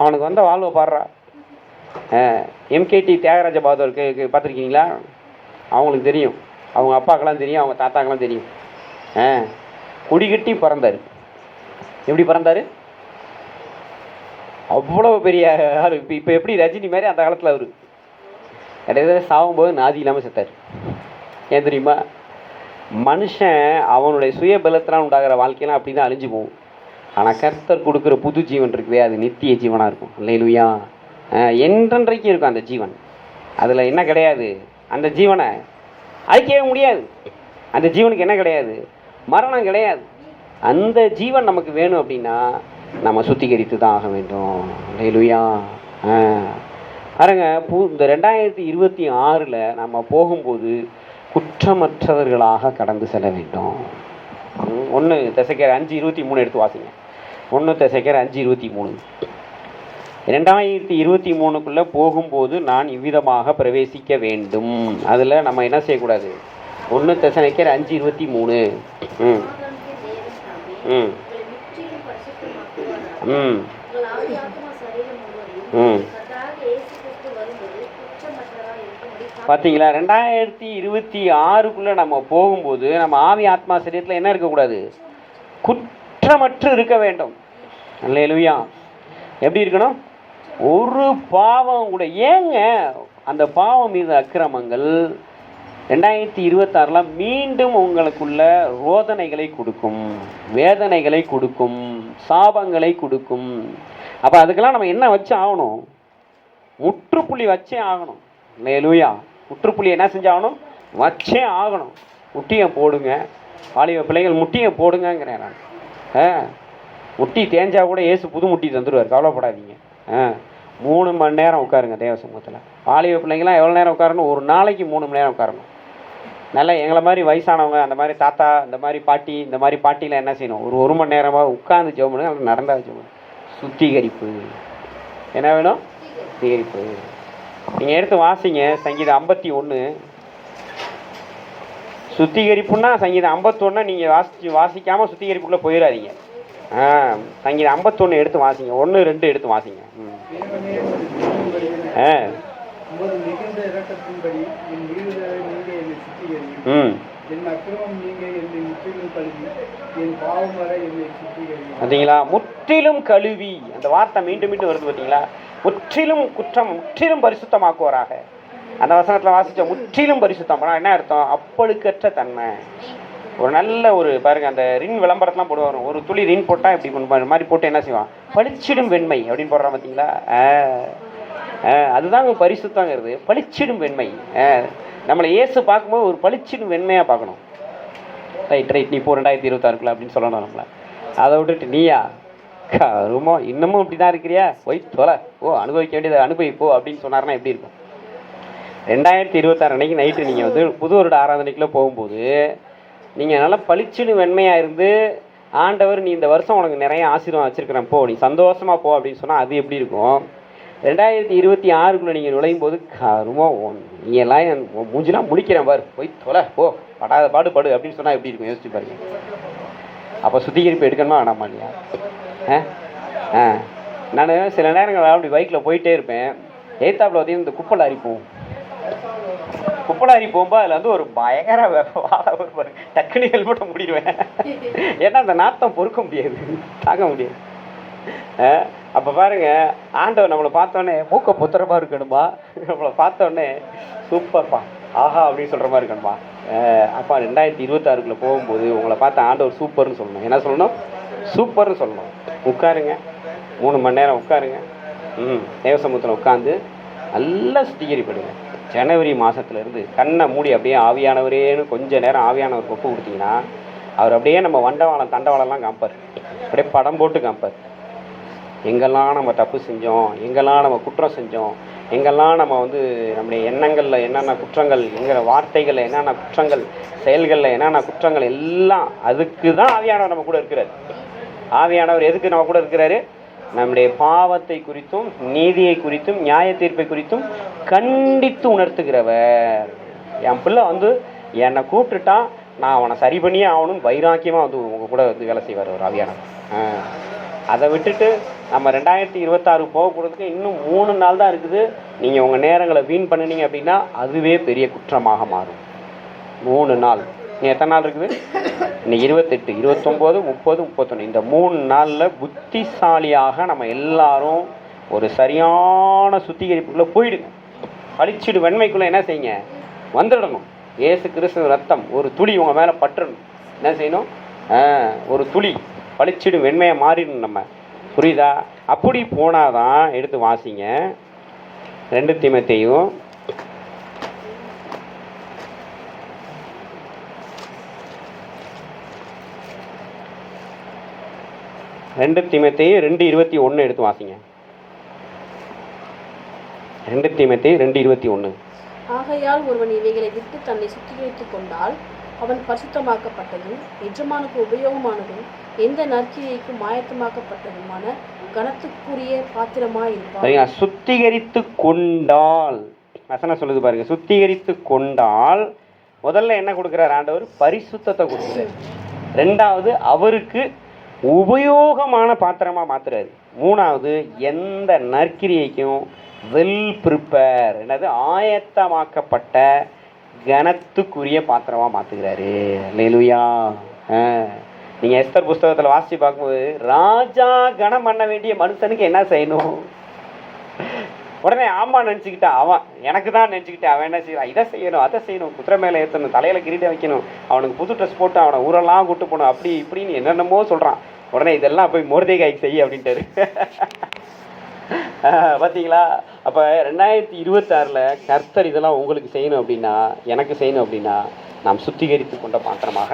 அவனுக்கு வந்த வாழ்வை பாடுறா. எம்கேடி தியாகராஜ பகதூருக்கு பார்த்துருக்கீங்களா? அவங்களுக்கு தெரியும், அவங்க அப்பாக்கெல்லாம் தெரியும், அவங்க தாத்தாக்கெல்லாம் தெரியும். குடிகட்டி பிறந்தார். எப்படி பிறந்தார்? அவ்வளோ பெரிய ஆள். இப்போ எப்படி ரஜினி மாதிரி அந்த காலத்தில் அவர் இடையில சாகும்போது நாதி இல்லாமல் செத்தார். ஏன் தெரியுமா? மனுஷன் அவனுடைய சுய பலத்தினால் உண்டாகிற வாழ்க்கையெல்லாம் அப்படி தான் அழிஞ்சு போகும். ஆனால் கர்த்தர் கொடுக்குற புது ஜீவன் இருக்குதே, அது நித்திய ஜீவனாக இருக்கும். அல்லேலூயா. என்றென்றைக்கும் இருக்கும் அந்த ஜீவன். அதில் என்ன கிடையாது? அந்த ஜீவனை அழிக்கவே முடியாது. அந்த ஜீவனுக்கு என்ன கிடையாது? மரணம் கிடையாது. அந்த ஜீவன் நமக்கு வேணும் அப்படின்னா நம்ம சுத்திகரித்து தான் ஆக வேண்டும். அல்லேலூயா. பாருங்க, இந்த 2026 நம்ம போகும்போது குற்றமற்றவர்களாக கடந்து செல்ல வேண்டும். 1 தெசைக்கர் 5:23 எடுத்து வாசிங்க. 1 தெசைக்கர் 5:23. 2023 போகும்போது நான் இவ்விதமாக பிரவேசிக்க வேண்டும். அதில் நம்ம என்ன செய்யக்கூடாது? 1 தெசைக்கர் 5:23. பார்த்தீங்களா? 2026 நம்ம போகும்போது நம்ம ஆவி ஆத்மா சரீரத்தில் என்ன இருக்கக்கூடாது? குற்றமற்று இருக்க வேண்டும். அல்லேலூயா. எப்படி இருக்கணும்? ஒரு பாவம் கூட. ஏங்க அந்த பாவம் மீது அக்கிரமங்கள் 2026 மீண்டும் உங்களுக்குள்ள ரோதனைகளை கொடுக்கும், வேதனைகளை கொடுக்கும், சாபங்களை கொடுக்கும். அப்போ அதுக்கெல்லாம் நம்ம என்ன வச்சு ஆகணும்? முற்றுப்புள்ளி வச்சே ஆகணும். அல்லேலூயா. முற்றுப்புள்ளி என்ன செஞ்சாகணும்? வச்சே ஆகணும். முட்டியை போடுங்க, வாலிப பிள்ளைகள் முட்டியை போடுங்கிறேன் நான். முட்டி தேஞ்சா கூட ஏசு புது முட்டி தந்துடுவார், கவலைப்படாதீங்க. 3 மணி நேரம் உட்காருங்க தேவ சமூகத்தில். வாலிப பிள்ளைங்களாம் எவ்வளோ நேரம் உட்காரணும்? ஒரு நாளைக்கு 3 மணி நேரம் உட்காரணும். நல்லா எங்களை மாதிரி வயசானவங்க, அந்த மாதிரி தாத்தா, இந்த மாதிரி பாட்டி, இந்த மாதிரி பாட்டிலாம் என்ன செய்யணும்? ஒரு மணி நேரமாக உட்காந்து ஜெபம் பண்ணுங்க, நடந்தா ஜெபம். சுத்திகரிப்பு என்ன வேணும்? சுத்திகரிப்பு. நீங்கள் எடுத்து வாசிங்க சங்கீதம் 51. சுத்திகரிப்புன்னா சங்கீதம் 51 நீங்கள் வாசிக்காமல் சுத்திகரிப்புக்குள்ளே போயிடாதீங்க. சங்கீதம் 51 எடுத்து வாசிங்க. 1, 2 எடுத்து வாசிங்க. பார்த்தீங்களா? முற்றிலும் கழுவி. அந்த வார்த்தை மீண்டும் மீண்டும் வருது பார்த்தீங்களா? முற்றிலும் குற்றம், முற்றிலும் பரிசுத்தமாக்குவாராக. அந்த வசனத்தில் வாசிச்ச முற்றிலும் பரிசுத்தம் என்ன அர்த்தம்? அப்பழுக்கற்ற தன்மை. ஒரு நல்ல ஒரு பாருங்க, அந்த ரின் விளம்பரத்தெலாம் போடுவாங்க. ஒரு துளி ரின் போட்டால் இப்படி மாதிரி போட்டு என்ன செய்வான்? பளிச்சிடும் வெண்மை அப்படின்னு போடுறான் பார்த்தீங்களா? அதுதாங்க பரிசுத்தங்கிறது. பளிச்சிடும் வெண்மை. நம்மளை இயேசு பார்க்கும்போது ஒரு பளிச்சிடும் வெண்மையாக பார்க்கணும். ரைட் நீ போ 2026 அப்படின்னு சொல்லணும் நம்மளை. அதை விட்டுட்டு நீயா ரொம்ப இன்னமும் இப்படி தான் இருக்கிறியா? போய் தொலை, அனுபவிக்க வேண்டியதை அனுபவிப்போ அப்படின்னு சொன்னார்னா எப்படி இருக்கும்? 2026 அன்னைக்கு நைட்டு நீங்கள் புது வருட ஆராதனைக்குள்ளே போகும்போது நீங்கள் நல்லா பளிச்சுன்னு வெண்மையாக இருந்து, ஆண்டவர் நீ இந்த வருஷம் உனக்கு நிறைய ஆசீர்வாதம் வச்சுருக்கிறேன், போ நீ சந்தோஷமாக போ அப்படின்னு சொன்னால் அது எப்படி இருக்கும்? 2026 நீங்கள் நுழையும் போது ரொம்ப நீ எல்லாம் மூஞ்சிலாம் முடிக்கிறேன் பாரு, போய் தொலை, படாத பாடுபடு அப்படின்னு சொன்னால் எப்படி இருக்கும்? யோசிச்சு பாருங்க. அப்போ சுத்திகரிப்பு எடுக்கணுமா வேணாமா இல்லையா? நான் சில நேரங்கள் அப்படி பைக்கில் போயிட்டே இருப்பேன். எய்த்தாப்பில் பார்த்தீங்கன்னா இந்த குப்பலாரி போகும். குப்பலாரி போகும்போது அதில் ஒரு பயங்கர வாழை டக்குனு ஹெல்மெட்டை மூடிடுவேன். ஏன்னா அந்த நாத்தம் பொறுக்க முடியாது, தாங்க முடியாது. அப்போ பாருங்க, ஆண்டவர் நம்மளை பார்த்தோன்னே மூக்க புத்திரமாக இருக்கணுமா, நம்மளை பார்த்தோன்னே சூப்பர்ப்பா ஆஹா அப்படின்னு சொல்கிற மாதிரி இருக்கணுமா? அப்பா 2026 போகும்போது உங்களை பார்த்து ஆண்டவர் சூப்பர்னு சொல்லணும். என்ன சொல்லணும்? சூப்பர்னு சொல்லணும். உட்காருங்க, 3 மணி நேரம் உட்காருங்க. தேவ சமூகத்தில் உட்காந்து நல்லா சுத்திகரிப்படுங்க. ஜனவரி மாதத்துலேருந்து கண்ணை மூடி அப்படியே ஆவியானவரேன்னு கொஞ்சம் நேரம் ஆவியானவர் கொப்பு கொடுத்தீங்கன்னா அவர் அப்படியே நம்ம வண்டவாளம் தண்டவாளம்லாம் காமிப்பார். அப்படியே படம் போட்டு காமிப்பார். எங்கெல்லாம் நம்ம தப்பு செஞ்சோம், எங்கெல்லாம் நம்ம குற்றம் செஞ்சோம், எங்கெல்லாம் நம்ம வந்து நம்முடைய எண்ணங்களில் என்னென்ன குற்றங்கள், எங்கிற வார்த்தைகளில் என்னென்ன குற்றங்கள், செயல்களில் என்னென்ன குற்றங்கள், எல்லாம் அதுக்கு தான் ஆவியானவர் நம்ம கூட இருக்கிறார். ஆவியானவர் எதுக்கு நம்ம கூட இருக்கிறாரு? நம்முடைய பாவத்தை குறித்தும் நீதியை குறித்தும் நியாய தீர்ப்பை குறித்தும் கண்டித்து உணர்த்துகிறவர். என் பிள்ளை வந்து என்னை கூப்பிட்டுட்டான், நான் அவனை சரி பண்ணியே ஆகணும்னு வைராக்கியமாக வந்து உங்கள் கூட வந்து வேலை செய்வார் ஒரு ஆவியானவர். அதை விட்டுட்டு நம்ம 2026 போகக்கூடாதுக்கு இன்னும் 3 நாள் தான் இருக்குது. நீங்கள் உங்கள் நேரங்களை வீண் பண்ணினீங்க அப்படின்னா அதுவே பெரிய குற்றமாக மாறும். 3 நாள். நீ எத்தனை நாள் இருக்குது? இன்னைக்கு 28, 29, 30, 31. இந்த 3 நாளில் புத்திசாலியாக நம்ம எல்லாரும் ஒரு சரியான சுத்திகரிப்புக்குள்ளே போயிடுங்க. பளிச்சிடு வெண்மைக்குள்ளே என்ன செய்யுங்க? வந்துடணும். இயேசு கிறிஸ்து ரத்தம் ஒரு துளி உங்கள் மேலே பற்றணும். என்ன செய்யணும்? ஒரு துளி பளிச்சிடு வெண்மையை மாறிடணும் நம்ம. புரியுதா? அப்படி போனாதான் எடுத்து வாசிங்க 2 தீமோத்தேயும் 2:21 எடுத்து வாசிங்க. 2 தீமோத்தேயு 2:21. ஆகையால் ஒருவன் இவைகளை விட்டு தன்னை சுத்திகரித்துக் கொண்டால் அவன் பரிசுத்தமாக்கப்பட்டதும் எஜமானுக்கு உபயோகமானதும் எந்த நற்கிரியைக்கும் ஆயத்தமாக்கப்பட்டதுமான கனத்துக்குரிய பாத்திரமாயிருப்பான். சுத்திகரித்து கொண்டால் வசனம் சொல்லுது பாருங்க. சுத்திகரித்து கொண்டால் முதல்ல என்ன கொடுக்கிறார் ஆண்டவர்? பரிசுத்தத்தை கொடுக்கிறார். 2வது அவருக்கு உபயோகமான பாத்திரமாக மாத்துறாரு. 3வது எந்த நற்கிரியைக்கும் வெல் ப்ரிப்பேர், என்னது ஆயத்தமாக்கப்பட்ட கனத்துக்குரிய பாத்திரமாக மாற்றுகிறாரு. அல்லேலூயா. நீங்கள் எஸ்தர் புஸ்தகத்தில் வாசித்து பார்க்கும்போது ராஜா கனம் பண்ண வேண்டிய மனுஷனுக்கு என்ன செய்யணும்? உடனே ஆமா நினச்சிக்கிட்டா அவன் எனக்கு தான் நினச்சிக்கிட்டு அவன் என்ன செய்வான்? இதை செய்யணும், அதை செய்யணும், குதிரை மேலே ஏற்றணும், தலையில் கிரீடம் வைக்கணும், அவனுக்கு புது ட்ரெஸ் போட்டு அவனை ஊரெல்லாம் கூட்டு போகணும், அப்படி இப்படின்னு என்னென்னமோ சொல்கிறான். உடனே இதெல்லாம் போய் மொர்தெகாய்க்கு செய்ய அப்படின்ட்டாரு. பார்த்தீங்களா? அப்போ 2026 கர்த்தர் இதெல்லாம் உங்களுக்கு செய்யணும் அப்படின்னா, எனக்கு செய்யணும் அப்படின்னா, நாம் சுத்திகரித்து கொண்ட பாத்திரமாக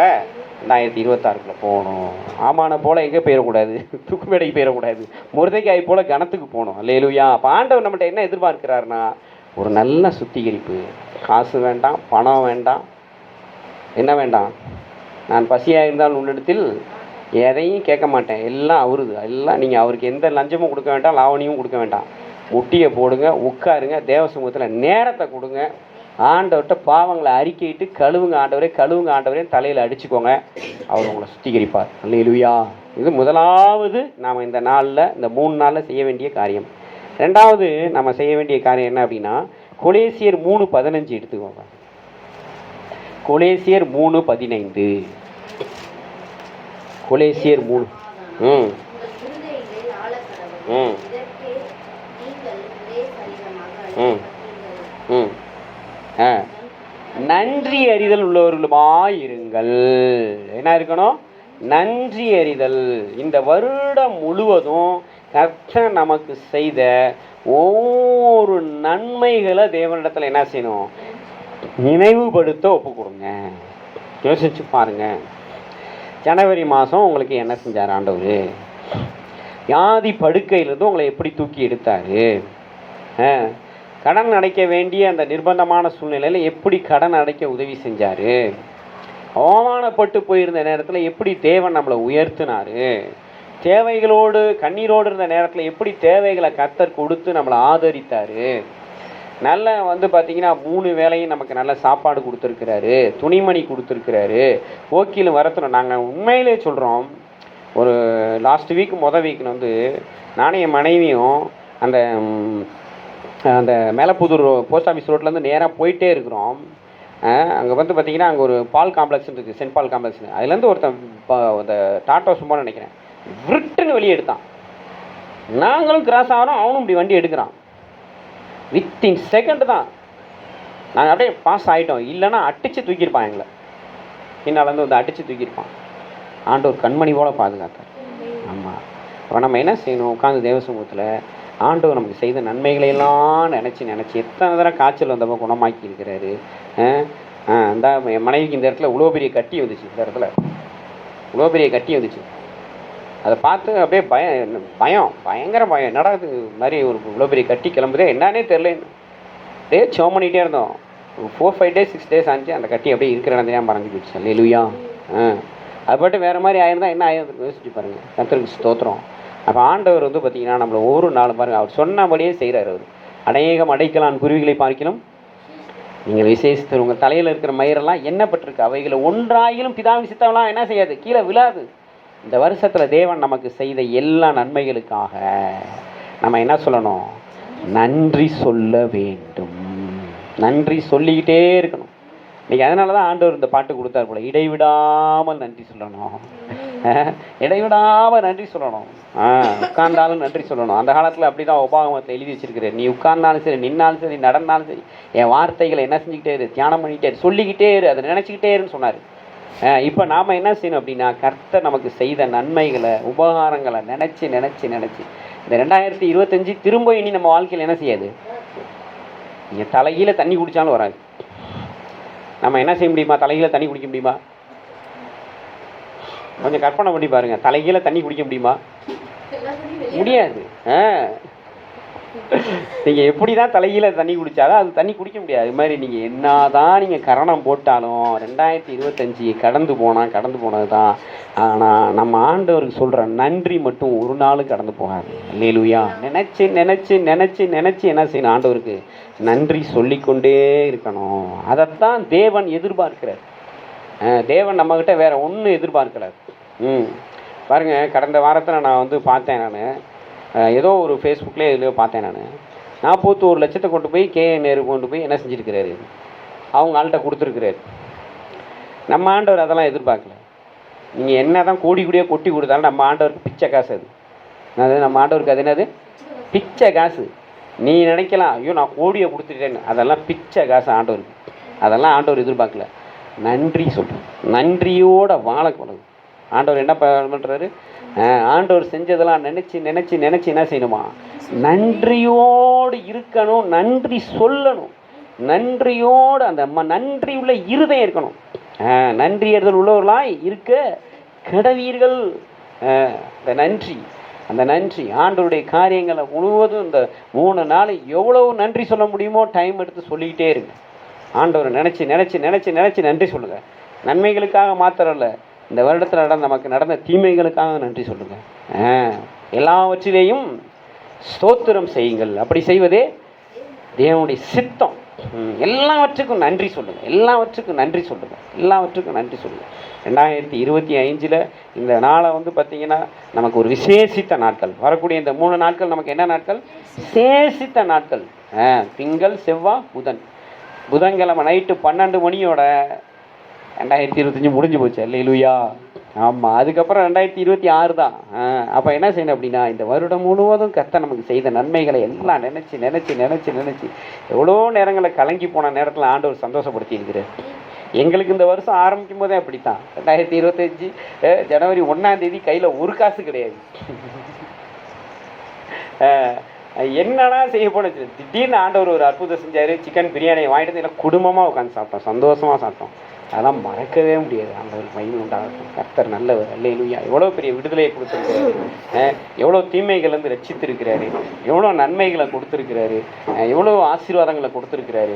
2026 போகணும். ஆமான போல் எங்கே போயிடக்கூடாது? தூக்குமேடைக்கு போயிடக்கூடாது. மொர்தெகாய் போல் கனத்துக்கு போகணும். அல்லேலூயா. அப்போ ஆண்டவர் நம்மகிட்ட என்ன எதிர்பார்க்கிறாருன்னா, ஒரு நல்ல சுத்திகரிப்பு. காசு வேண்டாம், பணம் வேண்டாம், என்ன வேண்டாம்? நான் பசியாக இருந்தால் உன்னிடத்தில் எதையும் கேட்க மாட்டேன், எல்லாம் அவருது. எல்லாம் நீங்கள் அவருக்கு எந்த லஞ்சமும் கொடுக்க வேண்டாம், லாவணியும் கொடுக்க வேண்டாம். முட்டியை போடுங்க, உட்காருங்க, தேவ சமூகத்தில் நேரத்தை கொடுங்க, ஆண்டவர்கிட்ட பாவங்களை அறிக்கையிட்டு கழுவுங்க ஆண்டவரே, கழுவுங்க ஆண்டவரே, தலையில் அடிச்சுக்கோங்க. அவர் உங்களை சுத்திகரிப்பார். அல்லேலூயா. இது முதலாவது நாம் இந்த நாளில், இந்த 3 நாளில் செய்ய வேண்டிய காரியம். 2வது நம்ம செய்ய வேண்டிய காரியம் என்ன அப்படின்னா, கொலேசியர் 3:15 எடுத்துக்கோங்க. கொலேசியர் 3:15. கொலேசியர் 3. நன்றி அறிதல் உள்ளவர்களுமாயிருங்கள். என்ன இருக்கணும்? நன்றி அறிதல். இந்த வருடம் முழுவதும் கர்த்தர் நமக்கு செய்த ஒவ்வொரு நன்மைகளை தேவனிடத்தில் என்ன செய்யணும்? நினைவுபடுத்த ஒப்பு கொடுங்க. யோசிச்சு பாருங்க. ஜனவரி மாதம் உங்களுக்கு என்ன செஞ்சார் ஆண்டவர்? வியாதி படுக்கையிலிருந்து உங்களை எப்படி தூக்கி எடுத்தார்? கடன் அடைக்க வேண்டிய அந்த நிர்பந்தமான சூழ்நிலையில் எப்படி கடன் அடைக்க உதவி செஞ்சார்? அவமானப்பட்டு போயிருந்த நேரத்தில் எப்படி தேவன் நம்மளை உயர்த்தினார்? தேவைகளோடு கண்ணீரோடு இருந்த நேரத்தில் எப்படி தேவைகளை கர்த்தர் கொடுத்து நம்மளை ஆதரித்தார்? நல்ல பார்த்திங்கன்னா 3 வேளையும் நமக்கு நல்ல சாப்பாடு கொடுத்துருக்கிறாரு, துணிமணி கொடுத்துருக்கிறாரு, ஓக்கிலும் வரத்தணும். நாங்கள் உண்மையிலே சொல்கிறோம். ஒரு லாஸ்ட் வீக் வீக்னு நானும் என் மனைவியும் அந்த மேலப்புதூர் போஸ்ட் ஆஃபீஸ் ரோட்லேருந்து நேராக போயிட்டே இருக்கிறோம். அங்கே பார்த்திங்கன்னா அங்கே ஒரு பால் காம்ப்ளெக்ஸ் இருக்குது, சென்ட் பால் காம்ப்ளெக்ஸ்னு. அதுலேருந்து ஒருத்தன் அந்த டாட்டா சும்மா நினைக்கிறேன் விட்டுன்னு வெளியே எடுத்தான். நாங்களும் கிராஸ் ஆகிறோம், அவனும் இப்படி வண்டி எடுக்கிறான். வித்தின் செகண்ட் தான் நாங்கள் அப்படியே பாஸ் ஆகிட்டோம். இல்லைன்னா அடித்து தூக்கியிருப்பான் எங்களை. பின்னாலேருந்து அடித்து தூக்கியிருப்பான். ஆண்டவர் கண்மணி போல் பாதுகாத்தார். ஆமாம். அப்போ நம்ம என்ன செய்யணும்? உட்காந்து தேவ சமூகத்தில் ஆண்டவர் நமக்கு செய்த நன்மைகளையெல்லாம் நினச்சி எத்தனை தடவை காய்ச்சல் வந்தப்போ குணமாக்கி இருக்கிறாரு. அந்த என் மனைவிக்கு இந்த இடத்துல இவ்வளோ பெரிய கட்டி வந்துச்சு, இந்த இடத்துல இவ்வளோ பெரிய கட்டி வந்துச்சு. அதை பார்த்து அப்படியே பயங்கர பயம், என்னடா இது மாதிரி ஒரு இவ்வளோ பெரிய கட்டி கிளம்புதே என்னன்னே தெரில. அப்படியே சோம் பண்ணிகிட்டே இருந்தோம். 4-5 days 6 days ஆச்சு, அந்த கட்டி அப்படியே இருக்கிற இடத்தையா மறைஞ்சு போயிடுச்சு. அல்லேலூயா. அது பாட்டு வேறு மாதிரி ஆயிருந்தால் என்ன ஆயிரம் யோசிச்சு பாருங்கள். கர்த்தருக்கு ஸ்தோத்திரம். அப்போ ஆண்டவர் வந்து பார்த்தீங்கன்னா நம்மளை ஒவ்வொரு நாளும் பாருங்கள், அவர் சொன்னபடியே செய்கிறார். அவர் அநேகம் அடைக்கலான் குருவிகளை பார்க்கலாம் நீங்கள் விசேஷத்தில் உங்கள் தலையில் இருக்கிற மயிரெல்லாம் எண்ணப்பட்டிருக்கு, அவைகளை ஒன்றாயிலும் பிதாவின் சித்தம்லாம் என்ன செய்யாது, கீழே விழாது. இந்த வருஷத்தில் தேவன் நமக்கு செய்த எல்லா நன்மைகளுக்காக நம்ம என்ன சொல்லணும், நன்றி சொல்ல வேண்டும். நன்றி சொல்லிக்கிட்டே இருக்கணும். இன்றைக்கி அதனால தான் ஆண்டவர் இந்த பாட்டு கொடுத்தார் போல, இடைவிடாமல் நன்றி சொல்லணும். இடைவிடாமல் நன்றி சொல்லணும். உட்கார்ந்தாலும் நன்றி சொல்லணும். அந்த காலத்தில் அப்படி தான் உபாகமத்தில் எழுதி வச்சிருக்கிறேன். நீ உட்கார்ந்தாலும் சரி, நின்னாலும் சரி, நடந்தாலும் சரி, என் வார்த்தைகளை என்ன செஞ்சுக்கிட்டே இரு, தியானம் பண்ணிக்கிட்டே இரு, சொல்லிக்கிட்டே இரு, அதை நினச்சிக்கிட்டே இருன்னு சொன்னார். இப்போ நாம் என்ன செய்யணும் அப்படின்னா, கர்த்தர் நமக்கு செய்த நன்மைகளை உபகாரங்களை நினச்சி இந்த 2025 திரும்ப இனி நம்ம வாழ்க்கையில் என்ன செய்யாது, நீங்கள் தலைகீழ தண்ணி குடித்தாலும் வராது. நம்ம என்ன செய்ய முடியுமா, தலைகீழ தண்ணி குடிக்க முடியுமா? கொஞ்சம் கற்பனை பண்ணி பாருங்கள், தலைகீழ தண்ணி குடிக்க முடியுமா? முடியாது. நீங்கள் எப்படி தான் தலைகீழ தண்ணி குடித்தாலும் அது தண்ணி குடிக்க முடியாது. இது மாதிரி நீங்கள் என்ன தான் நீங்கள் கரணம் போட்டாலும் 2025 கடந்து போனது தான். ஆனால் நம்ம ஆண்டவருக்கு சொல்கிற நன்றி மட்டும் ஒரு நாள் கடந்து போகாது. அல்லேலூயா. நினச்சி என்ன செய்யணும், ஆண்டவருக்கு நன்றி சொல்லிக்கொண்டே இருக்கணும். அதைத்தான் தேவன் எதிர்பார்க்கிறார். தேவன் நம்மக்கிட்ட வேறு ஒன்றும் எதிர்பார்க்கிறார். பாருங்கள், கடந்த வாரத்தில் நான் வந்து பார்த்தேன், நான் ஏதோ ஒரு ஃபேஸ்புக்லேயே எதுலையோ பார்த்தேன், நான் 41 லட்சத்தை கொண்டு போய் KN கொண்டு போய் என்ன செஞ்சுருக்கிறாரு, அவங்க ஆள்கிட்ட கொடுத்துருக்குறாரு. நம்ம ஆண்டவர் அதெல்லாம் எதிர்பார்க்கல. நீங்கள் என்ன தான் கோடியாக கொட்டி கொடுத்தாலும் நம்ம ஆண்டவருக்கு பிச்சை காசு. அது நம்ம ஆண்டவருக்கு அது என்னது, பிச்சை காசு. நீ நினைக்கலாம், ஐயோ நான் கோடியை கொடுத்துட்டேன்னு, அதெல்லாம் பிச்சை காசு ஆண்டவருக்கு. அதெல்லாம் ஆண்டவர் எதிர்பார்க்கல. நன்றி சொல்கிறேன், நன்றியோட வாழக்கூடாது. ஆண்டவர் என்ன பண்ணுறாரு, ஆண்டவர் செஞ்சதெல்லாம் நினச்சி என்ன செய்யணுமா, நன்றியோடு இருக்கணும், நன்றி சொல்லணும், நன்றியோடு அந்த நன்றி உள்ள இருதயம் இருக்கணும். நன்றி அறிதல் உள்ளவர்களாய் இருக்க கடவீர்கள். அந்த நன்றி ஆண்டவருடைய காரியங்களை முழுவதும் இந்த 3 நாள் எவ்வளவு நன்றி சொல்ல முடியுமோ டைம் எடுத்து சொல்லிக்கிட்டே இருங்க. ஆண்டவரை நினச்சி நன்றி சொல்லுங்கள். நன்மைகளுக்காக மாத்திரம் இல்லை, இந்த வருடத்தில் நமக்கு நடந்த தீமைகளுக்காக நன்றி சொல்லுங்கள். எல்லாவற்றிலேயும் ஸ்தோத்திரம் செய்யுங்கள். அப்படி செய்வதே தேவனுடைய சித்தம். எல்லாவற்றுக்கும் நன்றி சொல்லுங்கள். 2025 இந்த நாளை வந்து பார்த்திங்கன்னா நமக்கு ஒரு விசேஷித்த நாட்கள். வரக்கூடிய இந்த 3 நாட்கள் நமக்கு என்ன நாட்கள், விசேஷித்த நாட்கள். திங்கள், செவ்வாய், புதன்கிழமை நைட்டு 12 மணியோட 2025 முடிஞ்சு போச்சு. அல்லேலூயா. ஆமாம், அதுக்கப்புறம் 2026 தான். அப்போ என்ன செய்யணும் அப்படின்னா, இந்த வருடம் முழுவதும் கர்த்தர் நமக்கு செய்த நன்மைகளை எல்லாம் நினச்சி எவ்வளோ நேரங்களை கலங்கி போன நேரத்தில் ஆண்டவர் சந்தோஷப்படுத்தி இருக்கிறார். எங்களுக்கு இந்த வருஷம் ஆரம்பிக்கும் போதே அப்படித்தான். 2025 ஜனவரி 1ஆம் தேதி கையில் ஒரு காசு கிடையாது. என்னன்னா செய்ய போனச்சு, திடீர்னு ஆண்டவர் ஒரு அற்புதம் செஞ்சார். சிக்கன் பிரியாணியை வாங்கிட்டு எல்லாம் குடும்பமாக உட்காந்து சாப்பிட்டோம், சந்தோஷமாக சாப்பிட்டோம். அதெல்லாம் மறக்கவே முடியாது. ஆண்டவர் மகிமை உண்டாகட்டும். கர்த்தர் நல்லவர். அல்லேலூயா. எவ்வளோ பெரிய விடுதலையை கொடுத்துருக்கிறாரு, எவ்வளோ தீமைகள்லேருந்து ரட்சித்திருக்கிறாரு, எவ்வளோ நன்மைகளை கொடுத்துருக்கிறாரு, எவ்வளோ ஆசீர்வாதங்களை கொடுத்துருக்கிறாரு.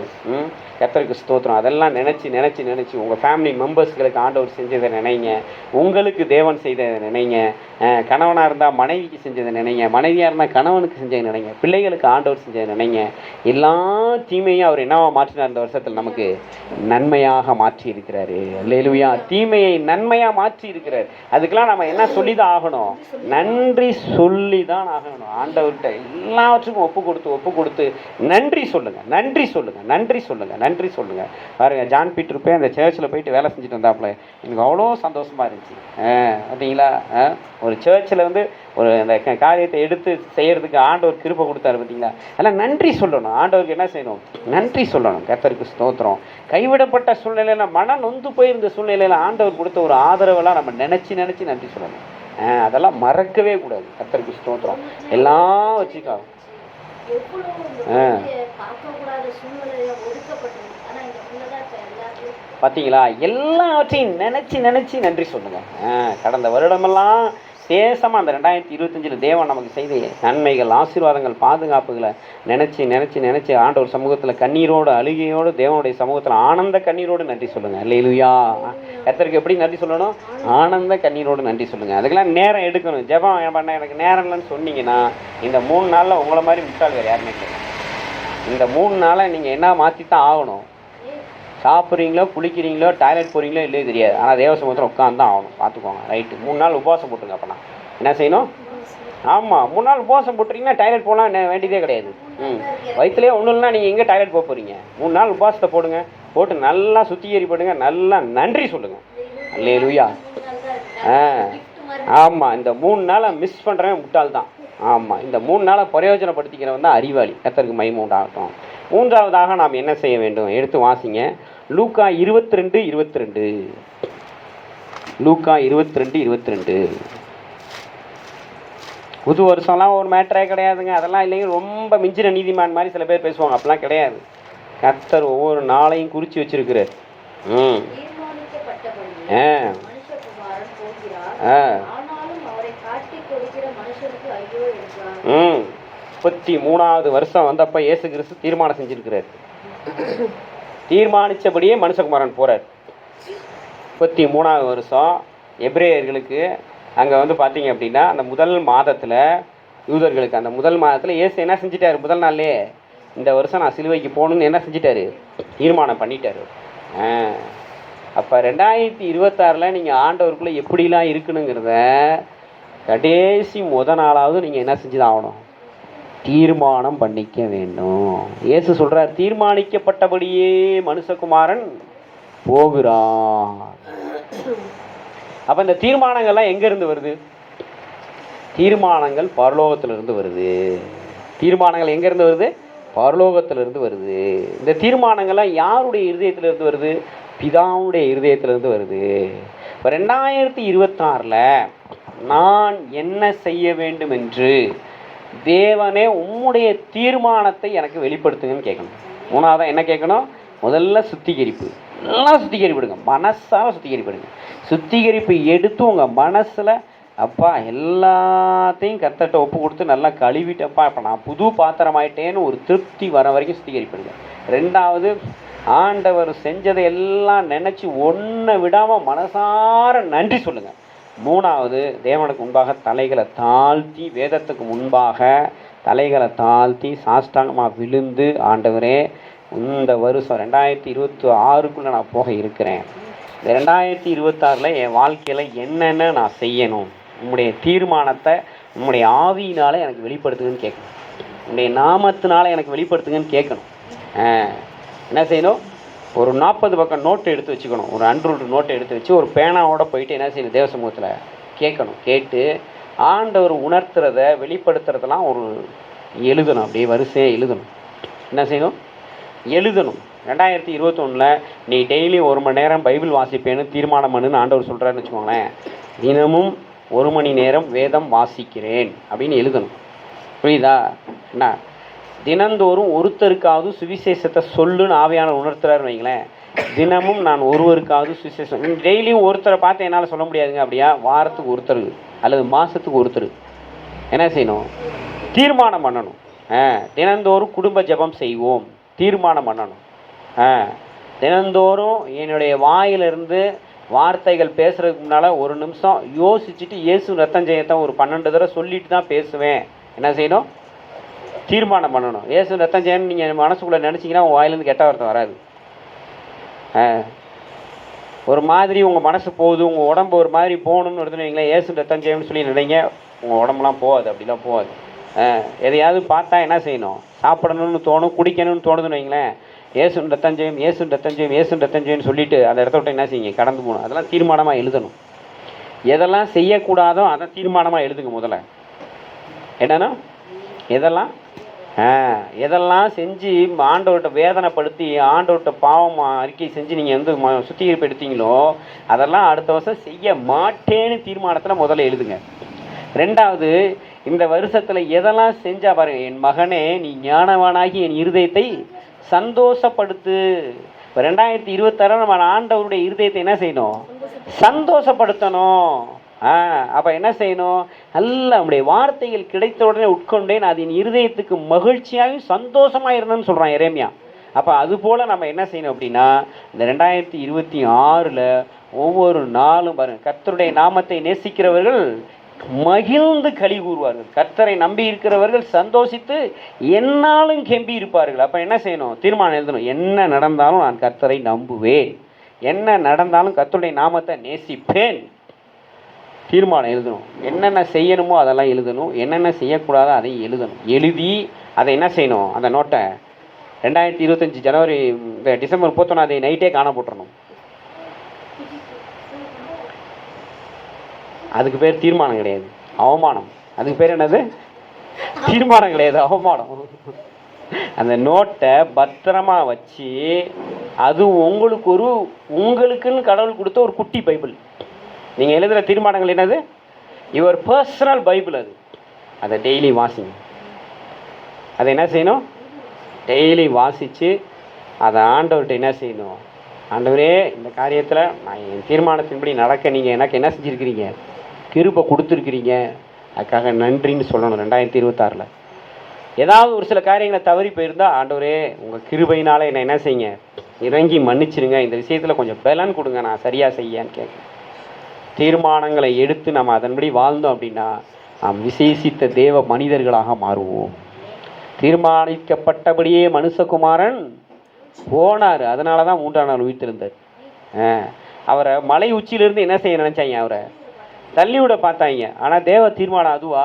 கர்த்தருக்கு ஸ்தோத்திரம். அதெல்லாம் நினச்சி உங்கள் ஃபேமிலி மெம்பர்ஸ்களுக்கு ஆண்டவர் செஞ்சதை நினைங்க, உங்களுக்கு தேவன் செய்ததை நினைங்க. கணவனாக இருந்தால் மனைவிக்கு செஞ்சதை நினைங்க, மனைவியாக இருந்தால் கணவனுக்கு செஞ்சதை நினைங்க, பிள்ளைகளுக்கு ஆண்டவர் செஞ்சதை நினைங்க. எல்லா தீமையும் அவர் என்னவா மாற்றினார், இந்த வருஷத்தில் நமக்கு நன்மையாக மாற்றி இருக்கிறாரு. அல்லேலூயா. தீமையை நன்மையாக மாற்றி இருக்கிறார். அதுக்கெல்லாம் நம்ம என்ன சொல்லி தான் ஆகணும், நன்றி சொல்லி தான் ஆகணும். ஆண்டவர்கிட்ட எல்லாவற்றுக்கும் ஒப்பு கொடுத்து நன்றி சொல்லுங்க. பாருங்க, ஜான் பீட்டர் போய் அந்த சர்ச்சில் போயிட்டு வேலை செஞ்சுட்டு வந்தாப்புல, எனக்கு அவ்வளோ சந்தோஷமாக இருந்துச்சு. பார்த்தீங்களா, ஒரு சர்ச்சில் வந்து ஒரு அந்த காரியத்தை எடுத்து செய்கிறதுக்கு ஆண்டவர் கிருபை கொடுத்தாரு. பார்த்தீங்களா, அதெல்லாம் நன்றி சொல்லணும். ஆண்டவருக்கு என்ன செய்யணும், நன்றி சொல்லணும். கர்த்தருக்கு ஸ்தோத்திரம். கைவிடப்பட்ட சூழ்நிலையில், மன நொந்து போயிருந்த சூழ்நிலையில் ஆண்டவர் கொடுத்த ஒரு ஆதரவெல்லாம் நம்ம நினச்சி நன்றி சொல்லணும். அதெல்லாம் மறக்கவே கூடாது. கர்த்தருக்கு ஸ்தோத்திரம். எல்லாம் வச்சுக்கோ. எவ்வளவு இந்த குழந்தைய பார்க்கக்கூடாத சூழ்நிலையில ஒதுக்கப்பட்டிருக்கு. ஆனா இந்த பிள்ளை தான் இப்ப எல்லாத்தையும் பார்த்தீங்களா? எல்லாவற்றையும் நினச்சி நன்றி சொல்லுங்க. கடந்த வருடமெல்லாம் தேசமாக அந்த 2025 தேவன் நமக்கு செய்த நன்மைகள், ஆசீர்வாதங்கள், பாதுகாப்புகளை நினச்சி ஆண்டவர் சமூகத்தில் கண்ணீரோடு அழுகையோடு தேவனுடைய சமூகத்தில் ஆனந்த கண்ணீரோடு நன்றி சொல்லுங்கள். அல்லேலூயா. கர்த்தருக்கு எப்படி நன்றி சொல்லணும்? ஆனந்த கண்ணீரோடு நன்றி சொல்லுங்கள். அதுக்கெல்லாம் நேரம் எடுக்கணும். ஜெபம் பண்ண எனக்கு நேரம் இல்லைன்னு சொன்னீங்கன்னா இந்த 3 நாளில் உங்களை மாதிரி முட்டாள் வேறு யாருமே கிடையாது. இந்த 3 நாளை நீங்கள் என்ன மாற்றி தான் ஆகணும். சாப்பிட்றீங்களோ, குளிக்கிறீங்களோ, டாய்லெட் போகிறீங்களோ இல்லையோ தெரியாது. ஆனால் தேவ சமூகத்தில் உட்காந்து தான் ஆகணும். பார்த்துக்கோங்க. ரைட்டு. 3 நாள் உபவாசம் போட்டுங்க. அப்போனா என்ன செய்யணும்? ஆமாம், 3 நாள் உபவாசம் போட்டுறீங்கன்னா டாய்லெட் போகலாம் வேண்டியதே கிடையாது. வயிற்றுலேயே ஒன்றும் இல்லைனா நீங்கள் எங்கே டாய்லெட் போக போகிறீங்க? 3 நாள் உபவாசத்தை போடுங்க. போட்டு நல்லா சுத்திகரிப்படுங்க. நல்லா நன்றி சொல்லுங்கள். அல்லேலூயா. ஆமாம், இந்த 3 நாளை மிஸ் பண்ணுறவன் முட்டாள் தான். ஆமாம், இந்த 3 நாளை பிரயோஜனப்படுத்திக்கிறவன் தான் அறிவாளி. கர்த்தருக்கு மகிமை உண்டாகட்டும். 3ஆவதாக நாம் என்ன செய்ய வேண்டும்? எடுத்து வாசிங்க. லூக்கா 22:22. லூக்கா 22:22. புது வருஷம்லாம் ஒரு மேட்டரே கிடையாதுங்க. அதெல்லாம் இல்லைங்க. ரொம்ப மிஞ்சின நீதிமான் மாதிரி சில பேர் பேசுவாங்க. அப்படிலாம் கிடையாது. கர்த்தர் ஒவ்வொரு நாளையும் குறித்து வச்சிருக்கிறார். ஆனாலும் அவரை காட்டி கொடுக்கிற மனுஷனுக்கு ஐயோ என்றார். 33வது வருஷம் வந்தப்ப இயேசு கிறிஸ்து தீர்மானம் செஞ்சிருக்கிறார். தீர்மானித்தபடியே மனுஷகுமாரன் போகிறார். 33வது வருஷம் எபிரேயர்களுக்கு அங்கே வந்து பார்த்தீங்க அப்படின்னா அந்த முதல் மாதத்தில் யூதர்களுக்கு அந்த முதல் மாதத்தில் இயேசு என்ன செஞ்சிட்டாரு? முதல் நாள்லே இந்த வருஷம் நான் சிலுவைக்கு போகணுன்னு என்ன செஞ்சிட்டாரு? தீர்மானம் பண்ணிட்டாரு. அப்போ 2026 நீங்கள் ஆண்டவருக்குள்ளே எப்படிலாம் இருக்கணுங்கிறத கடைசி நாளாவது நீங்கள் என்ன செஞ்சு தான் ஆகணும்? தீர்மானம் பண்ணிக்க வேண்டும். இயேசு சொல்கிறார், தீர்மானிக்கப்பட்டபடியே மனுஷகுமாரன் போகிறார். அப்போ இந்த தீர்மானங்கள்லாம் எங்கேருந்து வருது? தீர்மானங்கள் பரலோகத்திலிருந்து வருது. தீர்மானங்கள் எங்கேருந்து வருது? பரலோகத்திலிருந்து வருது. இந்த தீர்மானங்கள்லாம் யாருடைய இருதயத்திலிருந்து வருது? பிதாவுடைய இருதயத்திலிருந்து வருது. இப்போ 2026 நான் என்ன செய்ய வேண்டும் என்று தேவனே உம்முடைய தீர்மானத்தை எனக்கு வெளிப்படுத்துங்கன்னு கேட்கணும். 3ஆவதாக என்ன கேட்கணும்? முதல்ல சுத்திகரிப்பு. நல்லா சுத்திகரிப்படுங்க. மனசாக சுத்திகரிப்படுங்க. சுத்திகரிப்பு எடுத்து உங்கள் மனசில் அப்பா எல்லாத்தையும் கர்த்தர்கிட்ட ஒப்பு கொடுத்து நல்லா கழுவிட்டப்பா இப்போ நான் புது பாத்திரமாயிட்டேன்னு ஒரு திருப்தி வர வரைக்கும் சுத்திகரிப்படுங்க. 2ஆவது ஆண்டவர் செஞ்சதை எல்லாம் நினச்சி ஒன்றை விடாமல் மனசார நன்றி சொல்லுங்கள். 3ஆவது தேவனுக்கு முன்பாக தலைகளை தாழ்த்தி, வேதத்துக்கு முன்பாக தலைகளை தாழ்த்தி சாஷ்டாங்கமாக விழுந்து, ஆண்டவரே இந்த வருஷம் 2026க்குள்ளே நான் போக இருக்கிறேன். இந்த 2026 என் வாழ்க்கையில் என்னென்ன நான் செய்யணும்? உம்முடைய தீர்மானத்தை உம்முடைய ஆவியினால் எனக்கு வெளிப்படுத்துங்கன்னு கேட்கணும். உம்முடைய நாமத்தினால எனக்கு வெளிப்படுத்துங்கன்னு கேட்கணும். என்ன செய்யணும்? ஒரு 40 பக்கம் நோட்டு எடுத்து வச்சுக்கணும். ஒரு அன்ரூல்டு நோட்டை எடுத்து வச்சு ஒரு பேனாவோட போயிட்டு என்ன செய்யணும்? தேவ சமூகத்தில் கேட்கணும். கேட்டு ஆண்டவர் உணர்த்துறத வெளிப்படுத்துறதெல்லாம் ஒரு எழுதணும். அப்படியே வரிசையாக எழுதணும். என்ன செய்யணும்? எழுதணும். 2021 நீ டெய்லி 1 மணி நேரம் பைபிள் வாசிப்பேன்னு தீர்மானம் பண்ணுன்னு ஆண்டவர் சொல்கிறாருன்னு வச்சுக்கோங்களேன். தினமும் 1 மணி நேரம் வேதம் வாசிக்கிறேன் அப்படின்னு எழுதணும். புரியுதா? என்ன தினந்தோறும் ஒருத்தருக்காவது சுவிசேஷத்தை சொல்லுன்னு ஆவியானவர் உணர்த்துறாருன்னு வைங்களேன். தினமும் நான் ஒருவருக்காவது சுவிசேஷம். டெய்லியும் ஒருத்தரை பார்த்து என்னால் சொல்ல முடியாதுங்க. அப்படியா? வாரத்துக்கு ஒருத்தர் அல்லது மாதத்துக்கு ஒருத்தர் என்ன செய்யணும்? தீர்மானம் பண்ணணும். தினந்தோறும் குடும்ப ஜெபம் செய்வோம். தீர்மானம் பண்ணணும். தினந்தோறும் என்னுடைய வாயிலிருந்து வார்த்தைகள் பேசுகிறதுக்கு முன்னால் 1 நிமிஷம் யோசிச்சுட்டு இயேசு ரத்தம் ஜெயத்தை ஒரு 12 தடவை சொல்லிட்டு தான் பேசுவேன். என்ன செய்யணும்? தீர்மானம் பண்ணணும். இயேசு ரத்தம் ஜெயன்னு நீங்கள் மனசுக்குள்ளே நினச்சிங்கன்னா உங்கள் வாயிலேருந்து கெட்ட வார்த்தை வராது. ஒரு மாதிரி உங்கள் மனசு போகுது, உங்கள் உடம்பு ஒரு மாதிரி போகணும்னு வருதுன்னு வைங்களேன். இயேசு ரத்தம் ஜெயம்னு சொல்லி நினைங்க, உங்கள் உடம்புலாம் போகாது. அப்படிலாம் போகாது. எதையாவது பார்த்தா என்ன செய்யணும்? சாப்பிடணும்னு தோணும், குடிக்கணும்னு தோணுதுன்னு வைங்களேன். ஏசுன் ரத்தம் ஜெயம், ஏசுன் ரத்தம் ஜெயம், ஏசுன் ரத்தம் ஜெயம்னு சொல்லிட்டு அந்த இடத்த விட்டு என்ன செய்யுங்க? கடந்து போகணும். அதெல்லாம் தீர்மானமாக எழுதணும். எதெல்லாம் செய்யக்கூடாதோ அதை தீர்மானமாக எழுதுங்க. முதல்ல என்னன்னா எதெல்லாம் செஞ்சு ஆண்டவர்கிட்ட வேதனைப்படுத்தி ஆண்டவர்கிட்ட பாவம் அறிக்கை செஞ்சு நீங்கள் வந்து சுத்திகரிப்பு எடுத்தீங்களோ அதெல்லாம் அடுத்த வருஷம் செய்ய மாட்டேன்னு தீர்மானத்தில் முதல்ல எழுதுங்க. 2ஆவது இந்த வருஷத்தில் எதெல்லாம் செஞ்சா பாருங்க. என் மகனே, நீ ஞானவானாகி என் இருதயத்தை சந்தோஷப்படுத்து. இப்போ 2026 நம்ம ஆண்டவருடைய இருதயத்தை என்ன செய்யணும்? சந்தோஷப்படுத்தணும். அப்போ என்ன செய்யணும்? நல்ல நம்முடைய வார்த்தைகள் கிடைத்த உடனே உட்கொண்டேன், அது என் இருதயத்துக்கு மகிழ்ச்சியாகவும் சந்தோஷமாக இருந்தேன்னு சொல்கிறான் எரேமியா. அப்போ அதுபோல் நம்ம என்ன செய்யணும் அப்படின்னா, இந்த 2026 ஒவ்வொரு நாளும் பாருங்கள், கர்த்தருடைய நாமத்தை நேசிக்கிறவர்கள் மகிழ்ந்து களி கூறுவார்கள், கர்த்தரை நம்பி இருக்கிறவர்கள் சந்தோஷித்து என்னாலும் கெம்பி இருப்பார்கள். அப்போ என்ன செய்யணும்? தீர்மானம் எழுதணும். என்ன நடந்தாலும் நான் கர்த்தரை நம்புவேன், என்ன நடந்தாலும் கர்த்தருடைய நாமத்தை நேசிப்பேன். தீர்மானம் எழுதணும். என்னென்ன செய்யணுமோ அதெல்லாம் எழுதணும், என்னென்ன செய்யக்கூடாதோ அதையும் எழுதணும். எழுதி அதை என்ன செய்யணும்? அந்த நோட்டை 2025 ஜனவரி டிசம்பர் 31 நைட்டே காண போட்டுறணும். அதுக்கு பேர் தீர்மானம் கிடையாது, அவமானம். அதுக்கு பேர் என்னது? தீர்மானம் கிடையாது, அவமானம். அந்த நோட்டை பத்திரமா வச்சு, அது உங்களுக்குன்னு கடவுள் கொடுத்த ஒரு குட்டி பைபிள். நீங்கள் எழுதுகிற தீர்மானங்கள் என்னது? Your personal Bible. அதை டெய்லி வாசிங்க. அதை என்ன செய்யணும்? டெய்லி வாசித்து அதை ஆண்டவர்கிட்ட என்ன செய்யணும்? ஆண்டவரே, இந்த காரியத்தில் நான் என் தீர்மானத்தின்படி நடக்க நீங்கள் எனக்கு என்ன செஞ்சுருக்கிறீங்க? கிருபை கொடுத்துருக்கிறீங்க, அதுக்காக நன்றின்னு சொல்லணும். 2026 ஏதாவது ஒரு சில காரியங்களை தவறி போயிருந்தால், ஆண்டவரே உங்கள் கிருபையினால் என்னை என்ன செய்யுங்க? இறங்கி மன்னிச்சிருங்க, இந்த விஷயத்தில் கொஞ்சம் பலன் கொடுங்க, நான் சரியாக செய்யன்னு கேட்க. தீர்மானங்களை எடுத்து நம்ம அதன்படி வாழ்ந்தோம் அப்படின்னா நாம் விசேஷித்த தேவ மனிதர்களாக மாறுவோம். தீர்மானிக்கப்பட்டபடியே மனுஷகுமாரன் போனார், அதனால தான் 3ஆம் நாள் உயிர்த்தெழுந்தார். அவரை மலை உச்சியிலிருந்து என்ன செய்ய நினச்சாங்க? அவரை தள்ளிவிட பார்த்தாங்க. ஆனால் தேவ தீர்மானம் அதுவா?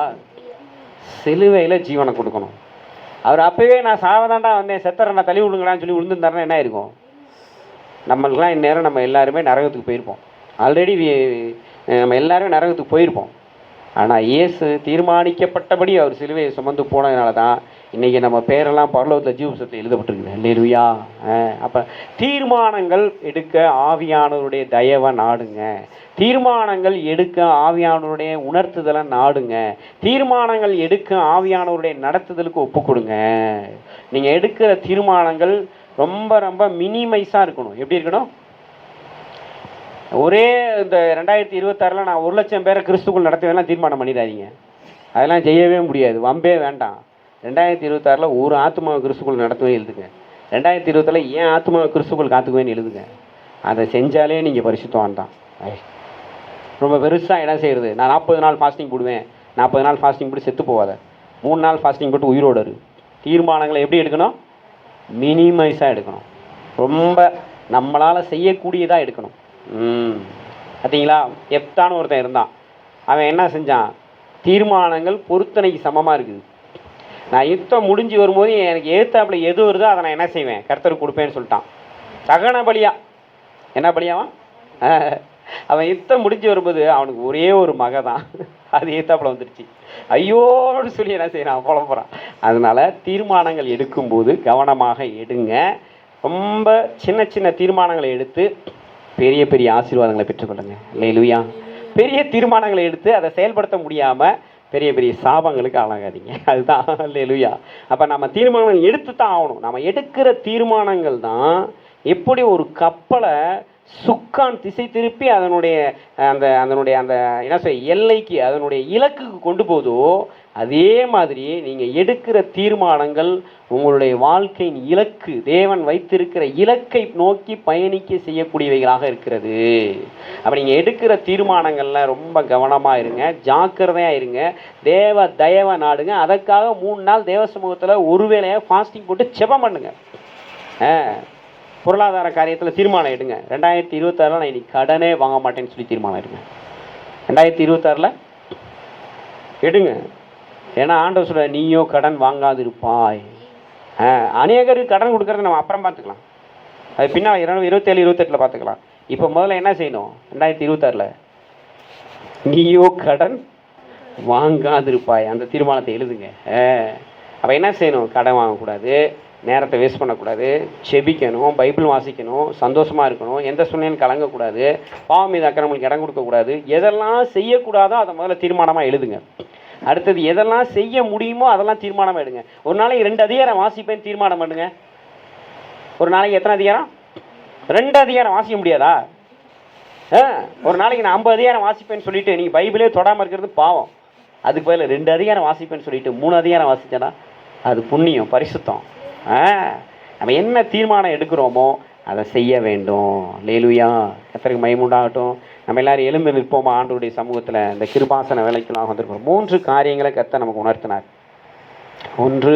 சிலுவையில் ஜீவனை கொடுக்கணும். அவர் அப்போவே நான் சாவதாண்டா வந்தேன், செத்தரை நான் தள்ளி விடுங்களான்னு சொல்லி விழுந்துருந்தாருன்னா என்ன இருக்கும்? நம்மளுக்கெல்லாம் இந்நேரம் நம்ம எல்லாருமே நரகத்துக்கு போயிருப்போம். ஆல்ரெடி நம்ம எல்லாரும் நரகத்துக்கு போயிருப்போம். ஆனால் இயேசு தீர்மானிக்கப்பட்டபடி அவர் சிலுவையை சுமந்து போனதுனால தான் இன்றைக்கி நம்ம பேரெல்லாம் பரலோகத்தில் ஜீவபுஸ்தகத்தில் எழுதப்பட்டிருக்கு. அல்லேலூயா. அப்போ தீர்மானங்கள் எடுக்க ஆவியானவருடைய தயவை நாடுங்க. தீர்மானங்கள் எடுக்க ஆவியானவருடைய உணர்த்துதலை நாடுங்க. தீர்மானங்கள் எடுக்க ஆவியானவருடைய நடத்துதலுக்கு ஒப்பு கொடுங்க. நீங்கள் எடுக்கிற தீர்மானங்கள் ரொம்ப ரொம்ப மினிமைஸாக இருக்கணும். எப்படி இருக்கணும்? ஒரே இந்த 2026 நான் 1,00,000 பேரை கிறிஸ்துக்குள் நடத்துவேலாம் தீர்மானம் பண்ணிடாதீங்க. அதெல்லாம் செய்யவே முடியாது, வம்பே வேண்டாம். 2026 ஒரு ஆத்மாவை கிறிஸ்துக்குள் நடத்துவேன் எழுதுங்க. 2020 ஏன் ஆத்மாவை கிறிஸ்துக்குள் காத்துக்குவேன்னு எழுதுங்க. அதை செஞ்சாலே நீங்கள் பரிசுத்தவான் தான். ரொம்ப பெருசாக என்ன செய்கிறது? நான் 40 நாள் ஃபாஸ்டிங் போடுவேன், 40 நாள் ஃபாஸ்டிங் போட்டு செத்து போவாத, 3 நாள் ஃபாஸ்டிங் போட்டு உயிரோடு. தீர்மானங்களை எப்படி எடுக்கணும்? மினிமைஸாக எடுக்கணும். ரொம்ப நம்மளால் செய்யக்கூடியதாக எடுக்கணும். பார்த்தீங்களா? எப்தான்னு ஒருத்தன் இருந்தான். அவன் என்ன செஞ்சான்? தீர்மானங்கள் பொருத்தனைக்கு சமமாக இருக்குது. நான் யுத்தம் முடிஞ்சு வரும்போது எனக்கு ஏத்தாப்பில் எது வருதோ அதை நான் என்ன செய்வேன்? கர்த்தருக்கு கொடுப்பேன்னு சொல்லிட்டான். சகன பலியா. என்ன பலியாவான்? அவன் யுத்தம் முடிஞ்சு வரும்போது அவனுக்கு ஒரே ஒரு மக தான், அது ஏத்தாப்பில் வந்துடுச்சு. ஐயோன்னு சொல்லி என்ன செய்யறான்? புலம்புறான். அதனால தீர்மானங்கள் எடுக்கும்போது கவனமாக எடுங்க. ரொம்ப சின்ன சின்ன தீர்மானங்களை எடுத்து பெரிய பெரிய ஆசீர்வாதங்களை பெற்றுக்கொள்ளுங்க. அல்லேலூயா. பெரிய தீர்மானங்களை எடுத்து அதை செயல்படுத்த முடியாமல் பெரிய பெரிய சாபங்களுக்கு ஆளாகாதீங்க. அதுதான் அல்லேலூயா. அப்போ நம்ம தீர்மானங்கள் எடுத்து தான் ஆகணும். நம்ம எடுக்கிற தீர்மானங்கள் தான் எப்படி ஒரு கப்பலை சுக்கான் திசை திருப்பி அதனுடைய அந்த என்ன சொல்ல எல்லைக்கு, அதனுடைய இலக்குக்கு கொண்டு போதோ, அதே மாதிரி நீங்கள் எடுக்கிற தீர்மானங்கள் உங்களுடைய வாழ்க்கையின் இலக்கு, தேவன் வைத்திருக்கிற இலக்கை நோக்கி பயணிக்க செய்யக்கூடியவைகளாக இருக்கிறது. அப்போ நீங்கள் எடுக்கிற தீர்மானங்களில் ரொம்ப கவனமாக இருங்க, ஜாக்கிரதையாக இருங்க, தேவ தயவை நாடுங்க. அதற்காக 3 நாள் தேவ சமூகத்தில் ஒரு வேளையை ஃபாஸ்டிங் போட்டு ஜெபம் பண்ணுங்க. பொருளாதார காரியத்தில் தீர்மானம் எடுங்க. 2026 நான் இன்னைக்கு கடனே வாங்க மாட்டேன்னு சொல்லி தீர்மானம் எடுங்க. 2026 எடுங்க. ஏன்னா ஆண்டவர் சொல்ற, நீயோ கடன் வாங்காது இருப்பாய். அநேகருக்கு கடன் கொடுக்கறது நம்ம அப்புறம் பார்த்துக்கலாம், அது பின்னால் 27, 28 பார்த்துக்கலாம். இப்போ முதல்ல என்ன செய்யணும்? 2026 நீயோ கடன் வாங்காதிருப்பாய், அந்த தீர்மானத்தை எழுதுங்க. அப்போ என்ன செய்யணும்? கடன் வாங்கக்கூடாது, நேரத்தை வேஸ்ட் பண்ணக்கூடாது, செபிக்கணும், பைபிள் வாசிக்கணும், சந்தோஷமாக இருக்கணும், எந்த சூழ்நிலையும் கலங்கக்கூடாது, பாவம் மீது அக்கிரமங்களுக்கு இடம் கொடுக்கக்கூடாது. எதெல்லாம் செய்யக்கூடாதோ அதை முதல்ல தீர்மானமாக எழுதுங்க. அடுத்தது எதெல்லாம் செய்ய முடியுமோ அதெல்லாம் தீர்மானம் எடுங்க. ஒரு நாளைக்கு 2 அதிகாரம் வாசிப்பேன் தீர்மானம் பண்ணுங்க. ஒரு நாளைக்கு எத்தனை அதிகாரம்? 2 அதிகாரம் வாசிக்க முடியாதா? ஒரு நாளைக்கு நான் 50 அதிகாரம் வாசிப்பேன்னு சொல்லிட்டு நீங்கள் பைபிளே தொடாமல் இருக்கிறது பாவம். அதுக்கு பதில் 2 அதிகாரம் வாசிப்பேன்னு சொல்லிட்டு 3 அதிகாரம் வாசிச்சேன்னா அது புண்ணியம், பரிசுத்தம். நம்ம என்ன தீர்மானம் எடுக்கிறோமோ அதை செய்ய வேண்டும். லேலுயா, கர்த்தருக்கு மகிமை உண்டாகட்டும். நம்ம எல்லாரும் எழுந்து நிற்போமா ஆண்டவருடைய சமூகத்தில். இந்த கிருபாசன வேலைக்கெல்லாம் வந்திருக்கிறோம். 3 காரியங்களை கர்த்தர் நமக்கு உணர்த்தினார். 1,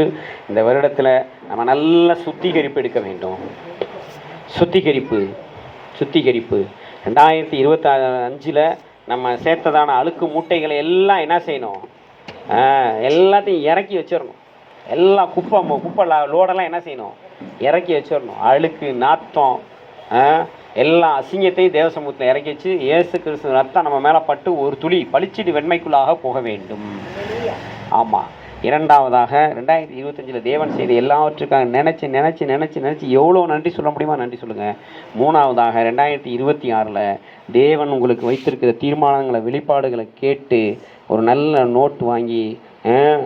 இந்த வருடத்தில் நம்ம நல்ல சுத்திகரிப்பு எடுக்க வேண்டும். சுத்திகரிப்பு 2025 நம்ம சேர்த்ததான அழுக்கு மூட்டைகளை எல்லாம் என்ன செய்யணும்? எல்லாத்தையும் இறக்கி வச்சிடணும். எல்லா குப்பை லோடெல்லாம் என்ன செய்யணும்? இறக்கி வச்சிடணும். அழுக்கு, நாத்தம், எல்லா அசிங்கத்தையும் தேவ சமூகத்தில் இறக்கி வச்சு இயேசு கிறிஸ்து ரத்தம் நம்ம மேலே பட்டு ஒரு துளி பளிச்சிட்டு வெண்மைக்குள்ளாக போக வேண்டும். ஆமாம். 2வதாக 2025 தேவன் செய்த எல்லாவற்றுக்காக நினச்சி எவ்வளோ நன்றி சொல்ல முடியுமா நன்றி சொல்லுங்கள். 3வதாக 2026 தேவன் உங்களுக்கு வைத்திருக்கிற தீர்மானங்களை, வெளிப்பாடுகளை கேட்டு ஒரு நல்ல நோட் வாங்கி,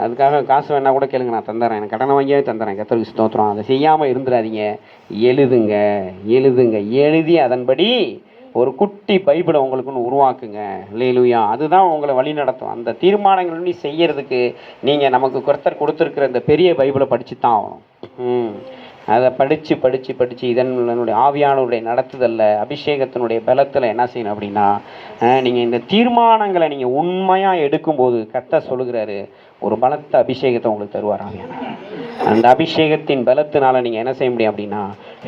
அதுக்காக காசு வேணா கூட கேளுங்க, நான் தந்துடுறேன், எனக்கு கடனை வாங்கியே தந்துடுறேன், கர்த்தருக்கு ஸ்தோத்திரம். அதை செய்யாமல் இருந்துடாதீங்க. எழுதி அதன்படி ஒரு குட்டி பைபிளை உங்களுக்குன்னு உருவாக்குங்க. அல்லேலூயா. அதுதான் உங்களை வழி நடத்தும். அந்த தீர்மானங்கள் செய்யறதுக்கு நீங்கள் நமக்கு கர்த்தர் கொடுத்துருக்கிற இந்த பெரிய பைபிளை படித்து தான் ஆகணும். அதை படித்து இதனுடைய ஆவியானவருடைய நடத்துதல்ல, அபிஷேகத்தினுடைய பலத்தில் என்ன செய்யணும் அப்படின்னா, நீங்கள் இந்த தீர்மானங்களை நீங்கள் உண்மையாக எடுக்கும்போது கர்த்தர் சொல்லுகிறாரு, ஒரு பலத்த அபிஷேகத்தை உங்களுக்கு தருவார் ஆவியானவர். அந்த அபிஷேகத்தின் பலத்தினால நீங்கள் என்ன செய்ய முடியும் அப்படின்னா,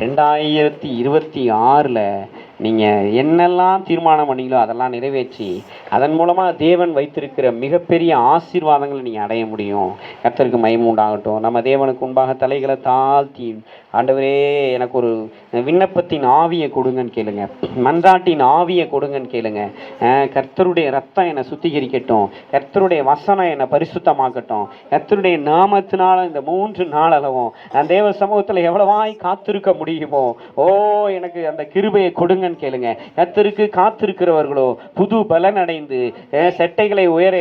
2026 நீங்கள் என்னெல்லாம் தீர்மானம் பண்ணீங்களோ அதெல்லாம் நிறைவேற்றி அதன் மூலமாக தேவன் வைத்திருக்கிற மிகப்பெரிய ஆசீர்வாதங்களை நீங்கள் அடைய முடியும். கர்த்தருக்கு மகிமை உண்டாகட்டும். நம்ம தேவனுக்கு முன்பாக தலைகளை தாழ்த்தி, ஆண்டவரே எனக்கு ஒரு விண்ணப்பத்தின் ஆவியை கொடுங்கன்னு கேளுங்க, மன்றாட்டின் ஆவியை கொடுங்கன்னு கேளுங்க. கர்த்தருடைய ரத்தம் என்னை சுத்திகரிக்கட்டும், கர்த்தருடைய வசனம் என்னை பரிசுத்தமாக்கட்டும், கர்த்தருடைய நாமத்தினால இந்த 3 நாளளவும் நான் தேவ சமூகத்தில் எவ்வளவாய் காத்திருக்க முடியுமோ, எனக்கு அந்த கிருபையை கொடுங்கன்னு கேளுங்க. கர்த்தருக்கு காத்திருக்கிறவர்களோ புது பலன் அடைந்து செட்டைகளை உயர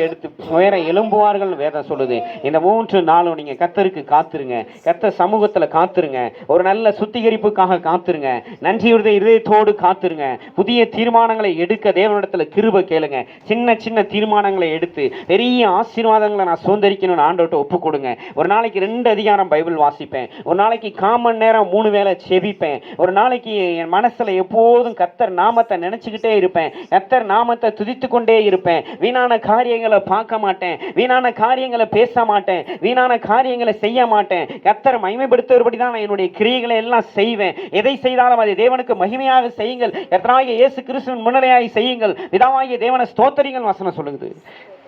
எழும்புவார்கள் வேதம் சொல்லுது. இந்த 3 நாளும் நீங்க கர்த்தருக்கு காத்திருங்க, கர்த்தர் சமூகத்துல காத்திருங்க, ஒரு நல்ல சுத்திகரிப்புக்காக காத்திருங்க, நன்றியுடைய இதயத்தோடு காத்திருங்க. புதிய தீர்மானங்களை எடுக்க தேவனிடத்துல கிருபை கேளுங்க. சின்ன தீர்மானங்களை எடுத்து பெரிய ஆசீர்வாதங்களை நான் சுதந்திரிக்கணும்னு ஆண்டவர்கிட்ட ஒப்பு கொடுங்க. ஒரு நாளைக்கு 2 அதிகாரம் பைபிள் வாசிப்பேன், ஒரு நாளைக்கு 1/4 மணி நேரம் 3 வேளை செபிப்பேன், ஒரு நாளைக்கு என் மனசுல எப்போதும் கர்த்தர் நாமத்தை நினைச்சுக்கிட்டே இருப்பேன், கர்த்தர் நாமத்தை துதித்து கொண்டே இருப்பேன். வீணான காரியங்களை பார்க்க மாட்டேன், வீணான காரியங்களை பேச மாட்டேன், வீணான காரியங்களை செய்ய மாட்டேன். கர்த்தர் மகிமைப்படுத்துவபடி தான் நான் என்னுடைய கிரியைகளை எல்லாம் செய்வேன். எதை செய்தாலும் அதை தேவனுக்கு மகிமையாக செய்யுங்கள், கர்த்தராகிய இயேசு கிறிஸ்துவின் முன்னிலையாய் செய்யுங்கள், பிதாவாகிய தேவனை ஸ்தோத்திரிங்கள் வசனம் சொல்லுது.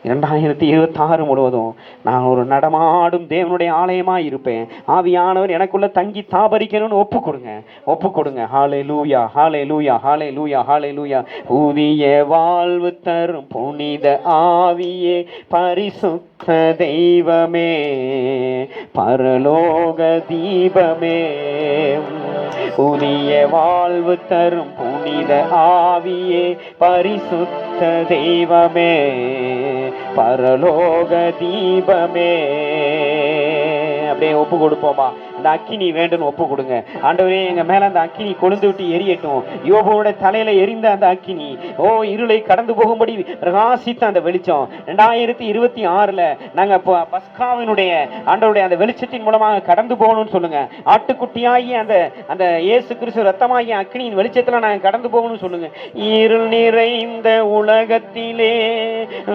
2026 முழுவதும் நான் ஒரு நடமாடும் தேவனுடைய ஆலயமாக இருப்பேன். ஆவியானவர் எனக்குள்ள தங்கி தாபரிக்கணும்னு ஒப்பு கொடுங்க. ஹல்லேலூயா, ஹல்லேலூயா, ஹல்லேலூயா, ஹல்லேலூயா. புதிய வாழ்வு தரும் புனித ஆவியே, பரிசுத்த தெய்வமே, பரலோக தீபமே, புதிய வாழ்வு தரும் புனித ஆவியே, பரிசுத்த தெய்வமே, பரலோக தீபமே. அப்படியே ஒப்பு கொடுப்போமா? இந்த அக்கினி வேண்டும் ஒப்பு கொடுங்க. ஆண்டவரே, எங்க மேல அந்த அக்கினி கொழுந்து விட்டு எரியட்டும். யோபோட தலையில எரிந்த அந்த அக்கினி இருளை கடந்து போகும்படி பிரகாசித்த அந்த வெளிச்சம் 2026 நாங்க பஸ்காவினுடைய ஆண்டவருடைய அந்த வெளிச்சத்தின் மூலமாக கடந்து போகணும்னு சொல்லுங்க. ஆட்டுக்குட்டியாகி அந்த இயேசு கிறிஸ்து ரத்தமாகிய அக்கினியின் வெளிச்சத்துல நாங்க கடந்து போகணும்னு சொல்லுங்க. இருள் நிறைந்த உலகத்திலே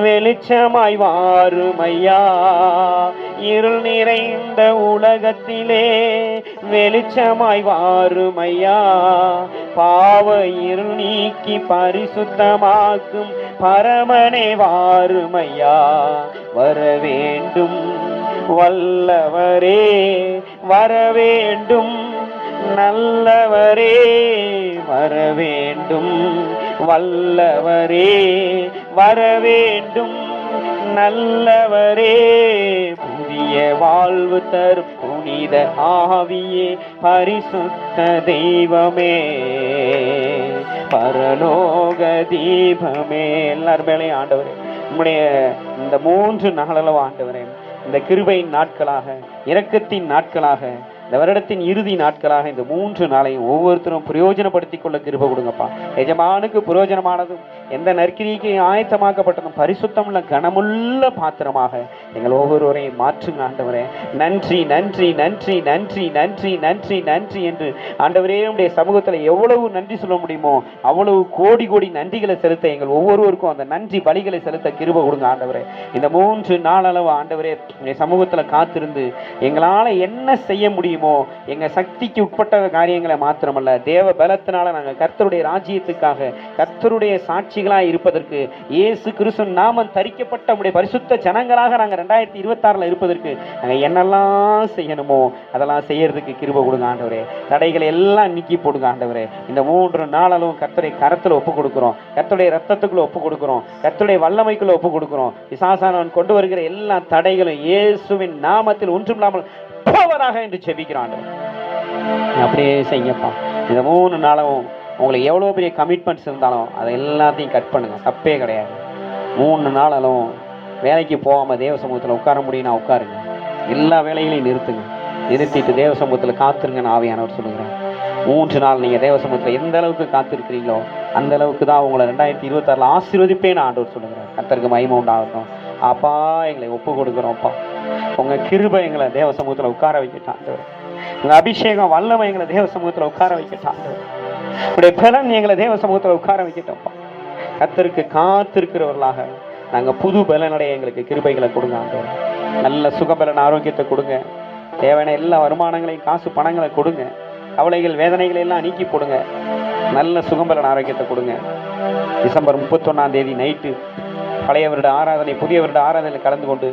வெளிச்சமாய் வாருமையா, இருள் நிறைந்த உலகத்திலே வெளிச்சமாய் வாருமையா, பாவ இருள் நீக்கி பரிசுத்தமாக்கும் பரமனே வாருமையா, வர வேண்டும் வல்லவரே, வர வேண்டும் நல்லவரே, வர வேண்டும் வல்லவரே, வர வேண்டும் நல்லவரே, புதிய வாழ்வு தரும் புனித ஆவியே, பரிசுத்த தெய்வமே, பரலோக தீபமே. எல்லாரும் மேலே ஆண்டவரே உம்முடைய இந்த 3 நாளளவு ஆண்டவரே, இந்த கிருபையின் நாட்களாக, இரக்கத்தின் நாட்களாக, இந்த வருடத்தின் இறுதி நாட்களாக இந்த 3 நாளையும் ஒவ்வொருத்தரும் பிரயோஜனப்படுத்திக் கொள்ள கிருபை கொடுங்கப்பா. எஜமானுக்கு பிரயோஜனமானதும் எந்த நற்கிரிக்கு ஆயத்தமாக்கப்பட்டதும் பரிசுத்தமுள்ள கனமுள்ள பாத்திரமாக எங்கள் ஒவ்வொருவரையும் மாற்றுங்க ஆண்டவரே. நன்றி நன்றி நன்றி நன்றி நன்றி நன்றி நன்றி என்று ஆண்டவரே உடைய சமூகத்தில் எவ்வளவு நன்றி சொல்ல முடியுமோ அவ்வளவு கோடி கோடி நன்றிகளை செலுத்த எங்கள் ஒவ்வொருவருக்கும் அந்த நன்றி பலிகளை செலுத்த கிருபை கொடுங்க ஆண்டவரே. இந்த 3 நாளளவு ஆண்டவரே உடைய சமூகத்தில் காத்திருந்து எங்களால் என்ன செய்ய முடியும் எங்க சக்திக்கு உட்பட்ட காரியங்களை மாத்திரமல்ல, தேவ பலத்தினால நாங்கள் கர்த்தருடைய ராஜ்யத்துக்காக கர்த்தருடைய சாட்சிகளாக இருப்பதற்கு, இயேசு கிறிஸ்து நாமம் தரிக்கப்பட்ட நம்முடைய பரிசுத்த ஜனங்களாக நாங்கள் 2026 இருப்பதற்கு நாங்கள் என்னெல்லாம் செய்யணுமோ அதெல்லாம் செய்யறதுக்கு கிருபை கொடுங்க ஆண்டவரே. தடைகளை எல்லாம் நீக்கி போடுங்க ஆண்டவரே. இந்த 3 நாளும் கர்த்தருடைய கரத்தில் ஒப்பு கொடுக்கிறோம், கர்த்தருடைய ரத்தத்துக்குள்ள ஒப்பு கொடுக்கிறோம், கர்த்தருடைய வல்லமைக்குள்ள ஒப்பு கொடுக்கிறோம். பிசாசானவன் கொண்டு வருகிற எல்லா தடைகளும் இயேசுவின் நாமத்தில் ஒன்றுமில்லாமல் போவதாக என்று ஜெபிக்கிறான். அப்படியே செய்யப்பா. இந்த 3 நாளும் உங்களுக்கு எவ்வளோ பெரிய கமிட்மெண்ட்ஸ் இருந்தாலும் அதை எல்லாத்தையும் கட் பண்ணுங்க, தப்பே கிடையாது. 3 நாளும் வேலைக்கு போகாமல் தேவ சமூகத்தில் உட்கார முடியும்னா உட்காருங்க, எல்லா வேலைகளையும் நிறுத்துங்க, நிறுத்திட்டு தேவ சமூகத்தில் காத்துருங்கன்னு ஆவியானவர் சொல்லுகிறேன். 3 நாள் நீங்கள் தேவ சமூகத்தில் எந்த அளவுக்கு காத்திருக்கிறீங்களோ அந்த அளவுக்கு தான் உங்களை 2026 ஆசீர்வதிப்பேன்னு ஆண்டவர் சொல்லுகிறேன். கர்த்தருக்கு மகிமை உண்டாகட்டும். அப்பா எங்களை ஒப்பு கொடுக்குறோம்ப்பா. உங்கள் கிருபை எங்களை தேவ சமூகத்தில் உட்கார வைக்கட்டான். உங்கள் அபிஷேகம் வல்லமை எங்களை தேவ சமூகத்தில் உட்கார வைக்கட்டான். உடைய பலன் எங்களை தேவ சமூகத்தில் உட்கார வைக்கட்டோம்ப்பா. கர்த்தருக்கு காத்திருக்கிறவர்களாக நாங்கள் புது பலனடைய எங்களுக்கு கிருபைகளை கொடுங்க ஆண்டவர். நல்ல சுகபலன் ஆரோக்கியத்தை கொடுங்க. தேவையான எல்லா வருமானங்களையும் காசு பணங்களை கொடுங்க. கவலைகள் வேதனைகளை எல்லாம் நீக்கி போடுங்க. நல்ல சுகபலன் ஆரோக்கியத்தை கொடுங்க. டிசம்பர் 31 நைட்டு பழைய வருட ஆராதனை புதிய வருட ஆராதனையில் கலந்து கொண்டு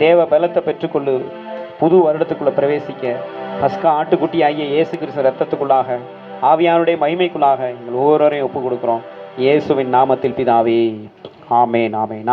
தேவ பலத்தை பெற்றுக்கொண்டு புது வருடத்துக்குள்ள பிரவேசிக்க பஸ்கா ஆட்டுக்குட்டி ஆகிய இயேசு கிறிஸ்து ரத்தத்துக்குள்ளாக ஆவியானுடைய மகிமைக்குள்ளாக எங்கள் ஒவ்வொருவரையும் ஒப்பு கொடுக்கிறோம். இயேசுவின் நாமத்தில் பிதாவே, ஆமென் ஆமென்.